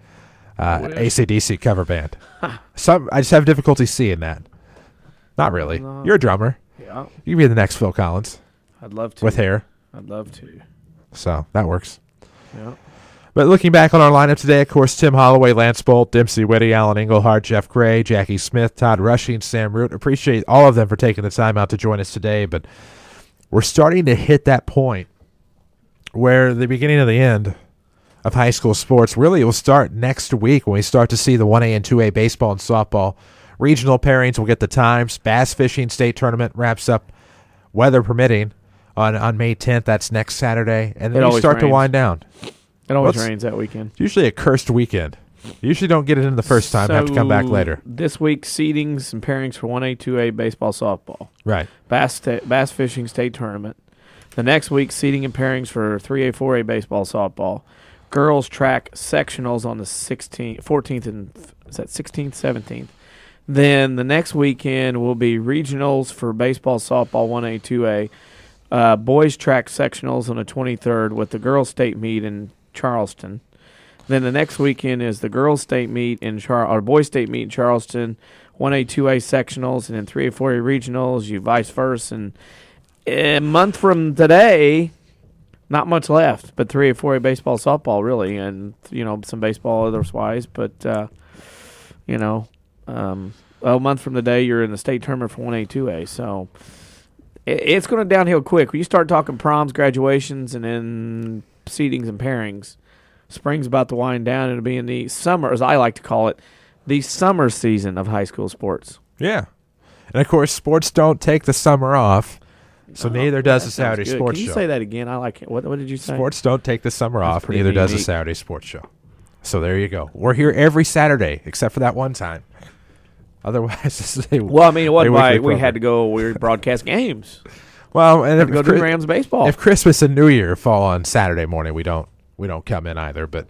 AC/DC cover band. I just have difficulty seeing that. Not really. You're a drummer. Yeah. You can be the next Phil Collins. I'd love to. With hair. I'd love to. So that works. Yeah. But looking back on our lineup today, of course, Tim Holloway, Lance Bolt, Dempsey Whitty, Alan Englehart, Jeff Gray, Jackie Smith, Todd Rushing, Sam Root. Appreciate all of them for taking the time out to join us today. But we're starting to hit that point where the beginning of the end of high school sports really will start next week when we start to see the 1A and 2A baseball and softball regional pairings. We'll get the times. Bass fishing state tournament wraps up, weather permitting, on May 10th. That's next Saturday. And then we start to wind down. It always rains that weekend. It's usually a cursed weekend. You usually don't get it in the first time. Have to come back later. This week, seedings and pairings for 1A, 2A baseball, softball. Right. Bass fishing state tournament. The next week, seeding and pairings for 3A, 4A baseball, softball. Girls track sectionals on the 14th, and is that 16th, 17th. Then the next weekend will be regionals for baseball, softball, 1A, 2A. Boys track sectionals on the 23rd with the girls state meet in Charleston. Then the next weekend is the girls state meet in boys state meet in Charleston, 1A, 2A sectionals, and then 3A, 4A regionals, you vice versa. And a month from today, not much left, but 3A, 4A baseball, softball, really, and some baseball otherwise. But a month from today, you're in the state tournament for 1A, 2A. So it's going to downhill quick. When you start talking proms, graduations, and then seedings and pairings, spring's about to wind down. It'll be in the summer, as I like to call it, the summer season of high school sports. Yeah. And, of course, sports don't take the summer off, so neither does the Saturday Sports Show. Can you say that again? I like it. What did you say? Sports don't take the summer off, neither does the Saturday Sports Show. So there you go. We're here every Saturday, except for that one time. Otherwise, this is a well, I mean, it wasn't why we had to go. We were broadcast games. Well, and if go to Rams baseball. If Christmas and New Year fall on Saturday morning, we don't come in either. But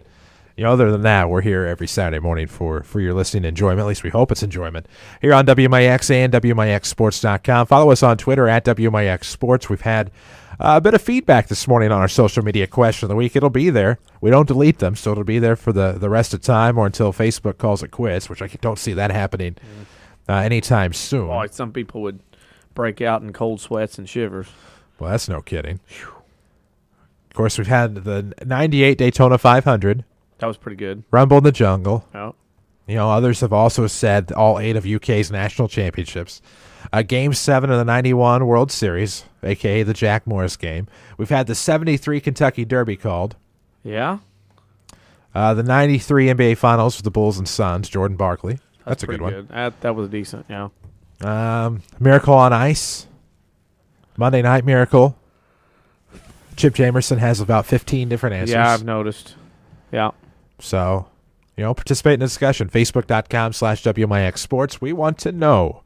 Other than that, we're here every Saturday morning for your listening enjoyment. At least we hope it's enjoyment. Here on WMIX and WMIXsports.com. Follow us on Twitter at WMIX Sports. We've had a bit of feedback this morning on our social media question of the week. It'll be there. We don't delete them, so it'll be there for the rest of time or until Facebook calls it quits, which I don't see that happening anytime soon. Well, some people would break out in cold sweats and shivers. Well, that's no kidding. Of course, we've had the 98 Daytona 500. That was pretty good. Rumble in the Jungle. Oh. Others have also said all 8 of UK's national championships. Game 7 of the 91 World Series, a.k.a. the Jack Morris game. We've had the 73 Kentucky Derby called. Yeah? The 93 NBA Finals for the Bulls and Suns, Jordan Barkley. That's a good one. That was decent, yeah. Miracle on Ice. Monday Night Miracle. Chip Jamerson has about 15 different answers. Yeah, I've noticed. Yeah. So, participate in the discussion. Facebook.com/WMIX Sports. We want to know.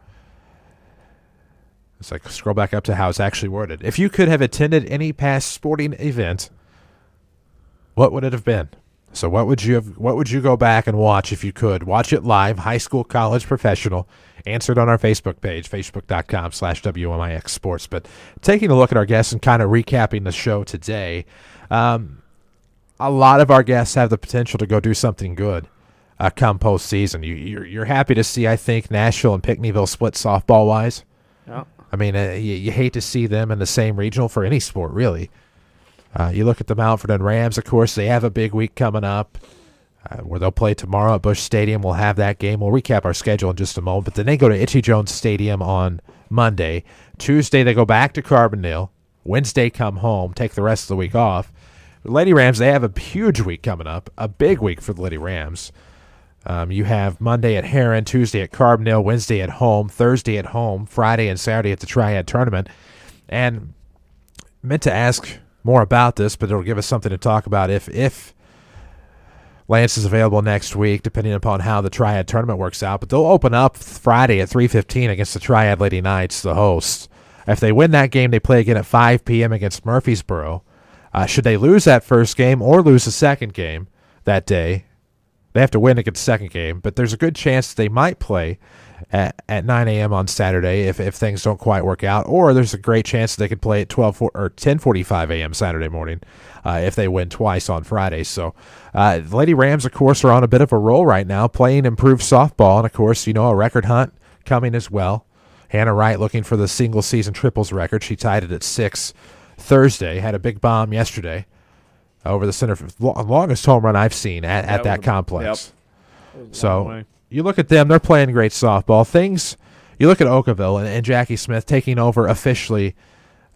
It's like scroll back up to how it's actually worded. If you could have attended any past sporting event, what would it have been? So what would you go back and watch if you could? Watch it live, high school, college, professional. Answer it on our Facebook page, Facebook.com/WMIX Sports. But taking a look at our guests and kind of recapping the show today, a lot of our guests have the potential to go do something good come postseason. You're happy to see, I think, Nashville and Pinckneyville split softball-wise. Yeah. I mean, you hate to see them in the same regional for any sport, really. You look at the Mount Vernon Rams, of course, they have a big week coming up where they'll play tomorrow at Busch Stadium. We'll have that game. We'll recap our schedule in just a moment. But then they go to Itchy Jones Stadium on Monday. Tuesday, they go back to Carbondale. Wednesday, come home, take the rest of the week off. The Lady Rams, they have a huge week coming up, a big week for the Lady Rams. You have Monday at Heron, Tuesday at Carbondale, Wednesday at home, Thursday at home, Friday and Saturday at the Triad Tournament. And meant to ask more about this, but it'll give us something to talk about if Lance is available next week, depending upon how the Triad Tournament works out. But they'll open up Friday at 3:15 against the Triad Lady Knights, the hosts. If they win that game, they play again at 5 p.m. against Murfreesboro. Should they lose that first game or lose the second game that day, they have to win to get the second game. But there's a good chance they might play at 9 a.m. on Saturday if things don't quite work out. Or there's a great chance that they could play at 10:45 a.m. Saturday morning if they win twice on Friday. So the Lady Rams, of course, are on a bit of a roll right now, playing improved softball. And, of course, a record hunt coming as well. Hannah Wright looking for the single-season triples record. She tied it at 6 Thursday, had a big bomb yesterday over the center. Longest home run I've seen at that complex. Yep. So you look at them, they're playing great softball. You look at Oakville and Jackie Smith taking over officially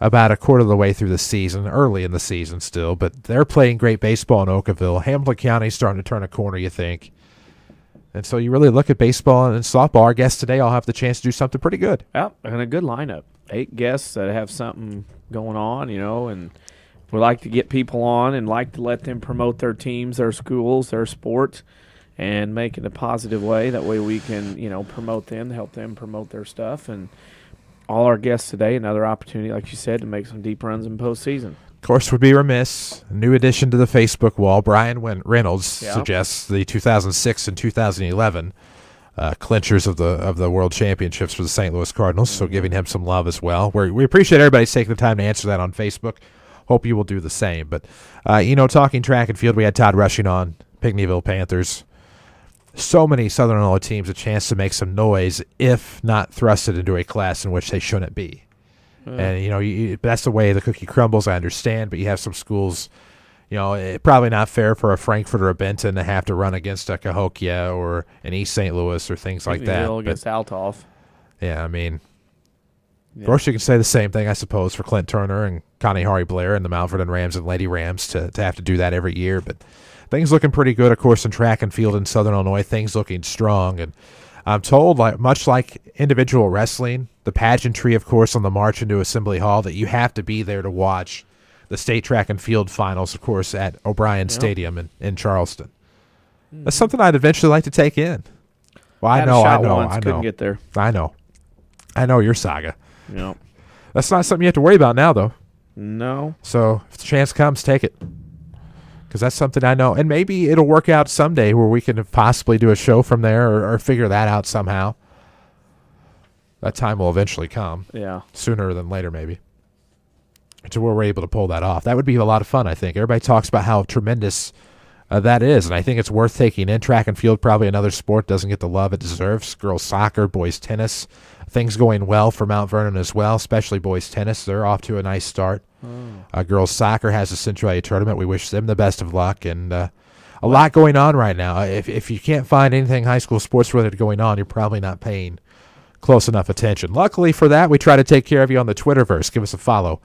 about a quarter of the way through the season, early in the season still, but they're playing great baseball in Oakville. Hamilton County's starting to turn a corner, you think. And so you really look at baseball and softball. Our guests today all have the chance to do something pretty good. Yeah, and a good lineup. 8 guests that have something going on, and we like to get people on and like to let them promote their teams, their schools, their sports, and make it a positive way. That way we can, promote them, help them promote their stuff. And all our guests today, another opportunity, like you said, to make some deep runs in postseason. Of course, would be remiss. A new addition to the Facebook wall, Brian Reynolds suggests the 2006 and 2011 clinchers of the World Championships for the St. Louis Cardinals, so giving him some love as well. We appreciate everybody taking the time to answer that on Facebook. Hope you will do the same. But, talking track and field, we had Todd Rushing on, Pinckneyville Panthers. So many Southern Illinois teams a chance to make some noise if not thrusted into a class in which they shouldn't be. And, that's the way the cookie crumbles, I understand, but you have some schools, probably not fair for a Frankfurt or a Benton to have to run against a Cahokia or an East St. Louis or things like that. Against Althoff. Yeah, I mean, of course you can say the same thing, I suppose, for Clint Turner and Connie Hari Blair and the Mount Vernon Rams and Lady Rams to have to do that every year. But things looking pretty good, of course, in track and field in Southern Illinois, things looking strong. And I'm told, much like individual wrestling, the pageantry, of course, on the march into Assembly Hall, that you have to be there to watch the state track and field finals, of course, at O'Brien Stadium in Charleston. That's something I'd eventually like to take in. Well, I know. Couldn't get there. I know your saga. Yep. That's not something you have to worry about now, though. No. So if the chance comes, take it. because that's something I know. And maybe it'll work out someday where we can possibly do a show from there or figure that out somehow. That time will eventually come. Yeah. Sooner than later, maybe. To where we're able to pull that off. That would be a lot of fun, I think. Everybody talks about how tremendous that is, and I think it's worth taking in. Track and field, probably another sport, doesn't get the love it deserves. Girls soccer, boys tennis. Things going well for Mount Vernon as well, especially boys tennis. They're off to a nice start. Girls soccer has a Central A tournament. We wish them the best of luck, and a lot going on right now. If you can't find anything high school sports related going on, you're probably not paying close enough attention. Luckily for that, we try to take care of you on the Twitterverse. Give us a follow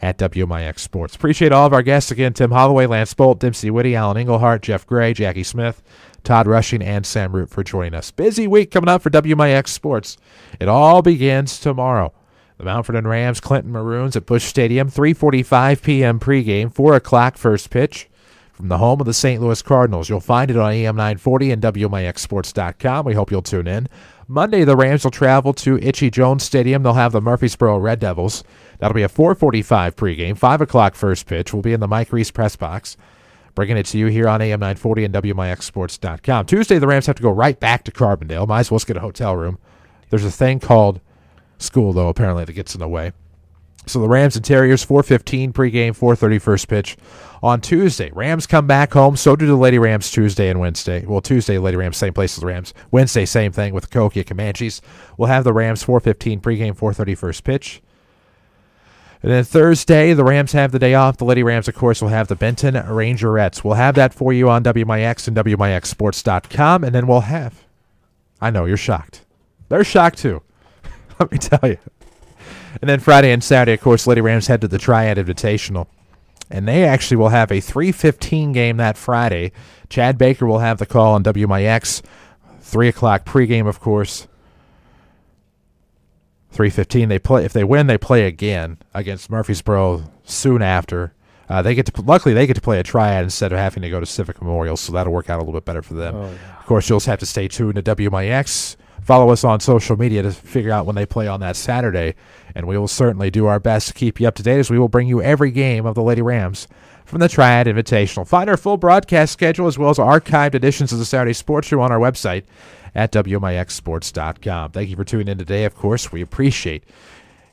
at WMIX Sports. Appreciate all of our guests again: Tim Holloway, Lance Bolt, Dempsey Whitty, Alan Englehart, Jeff Gray, Jackie Smith, Todd Rushing, and Sam Root for joining us. Busy week coming up for WMIX Sports. It all begins tomorrow. The Mount Vernon Rams, Clinton Maroons at Busch Stadium, 3:45 p.m. pregame, 4 o'clock first pitch from the home of the St. Louis Cardinals. You'll find it on AM 940 and WMIXsports.com. We hope you'll tune in. Monday, the Rams will travel to Itchy Jones Stadium. They'll have the Murfreesboro Red Devils. That'll be a 4:45 pregame, 5 o'clock first pitch. We'll be in the Mike Reese press box, bringing it to you here on AM 940 and WMIXsports.com. Tuesday, the Rams have to go right back to Carbondale. Might as well just get a hotel room. There's a thing called school, though, apparently, that gets in the way. So the Rams and Terriers, 4:15 pregame, 4:30 first pitch on Tuesday. Rams come back home. So do the Lady Rams Tuesday and Wednesday. Well, Tuesday, Lady Rams, same place as the Rams. Wednesday, same thing with the Cahokia Comanches. We'll have the Rams 4:15 pregame, 4:30 first pitch. And then Thursday, the Rams have the day off. The Lady Rams, of course, will have the Benton Rangerettes. We'll have that for you on WMIX and WMIXsports.com. And then we'll have... I know, you're shocked. They're shocked, too. Let me tell you. And then Friday and Saturday, of course, Lady Rams head to the Triad Invitational. And they actually will have a 3:15 game that Friday. Chad Baker will have the call on WMIX. 3 o'clock pregame, of course. 3:15. They play. If they win, they play again against Murfreesboro soon after. Luckily, they get to play a Triad instead of having to go to Civic Memorial, so that'll work out a little bit better for them. Oh, yeah. Of course, you'll just have to stay tuned to WMIX. Follow us on social media to figure out when they play on that Saturday, and we will certainly do our best to keep you up to date as we will bring you every game of the Lady Rams from the Triad Invitational. Find our full broadcast schedule as well as archived editions of the Saturday Sports Show on our website at WMIXsports.com. Thank you for tuning in today, of course. We appreciate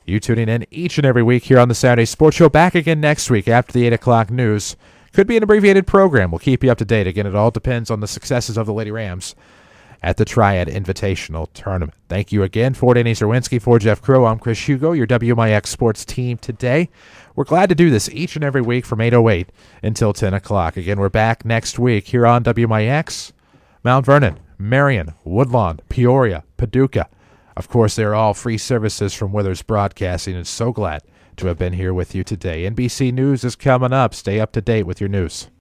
you tuning in each and every week here on the Saturday Sports Show. Back again next week after the 8 o'clock news. Could be an abbreviated program. We'll keep you up to date. Again, it all depends on the successes of the Lady Rams at the Triad Invitational Tournament. Thank you again. For Danny Zerwinski, for Jeff Crow, I'm Chris Hugo, your WMIX Sports team today. We're glad to do this each and every week from 8:08 until 10 o'clock. Again, we're back next week here on WMIX. Mount Vernon, Marion, Woodlawn, Peoria, Paducah. Of course, they're all free services from Withers Broadcasting, and so glad to have been here with you today. NBC News is coming up. Stay up to date with your news.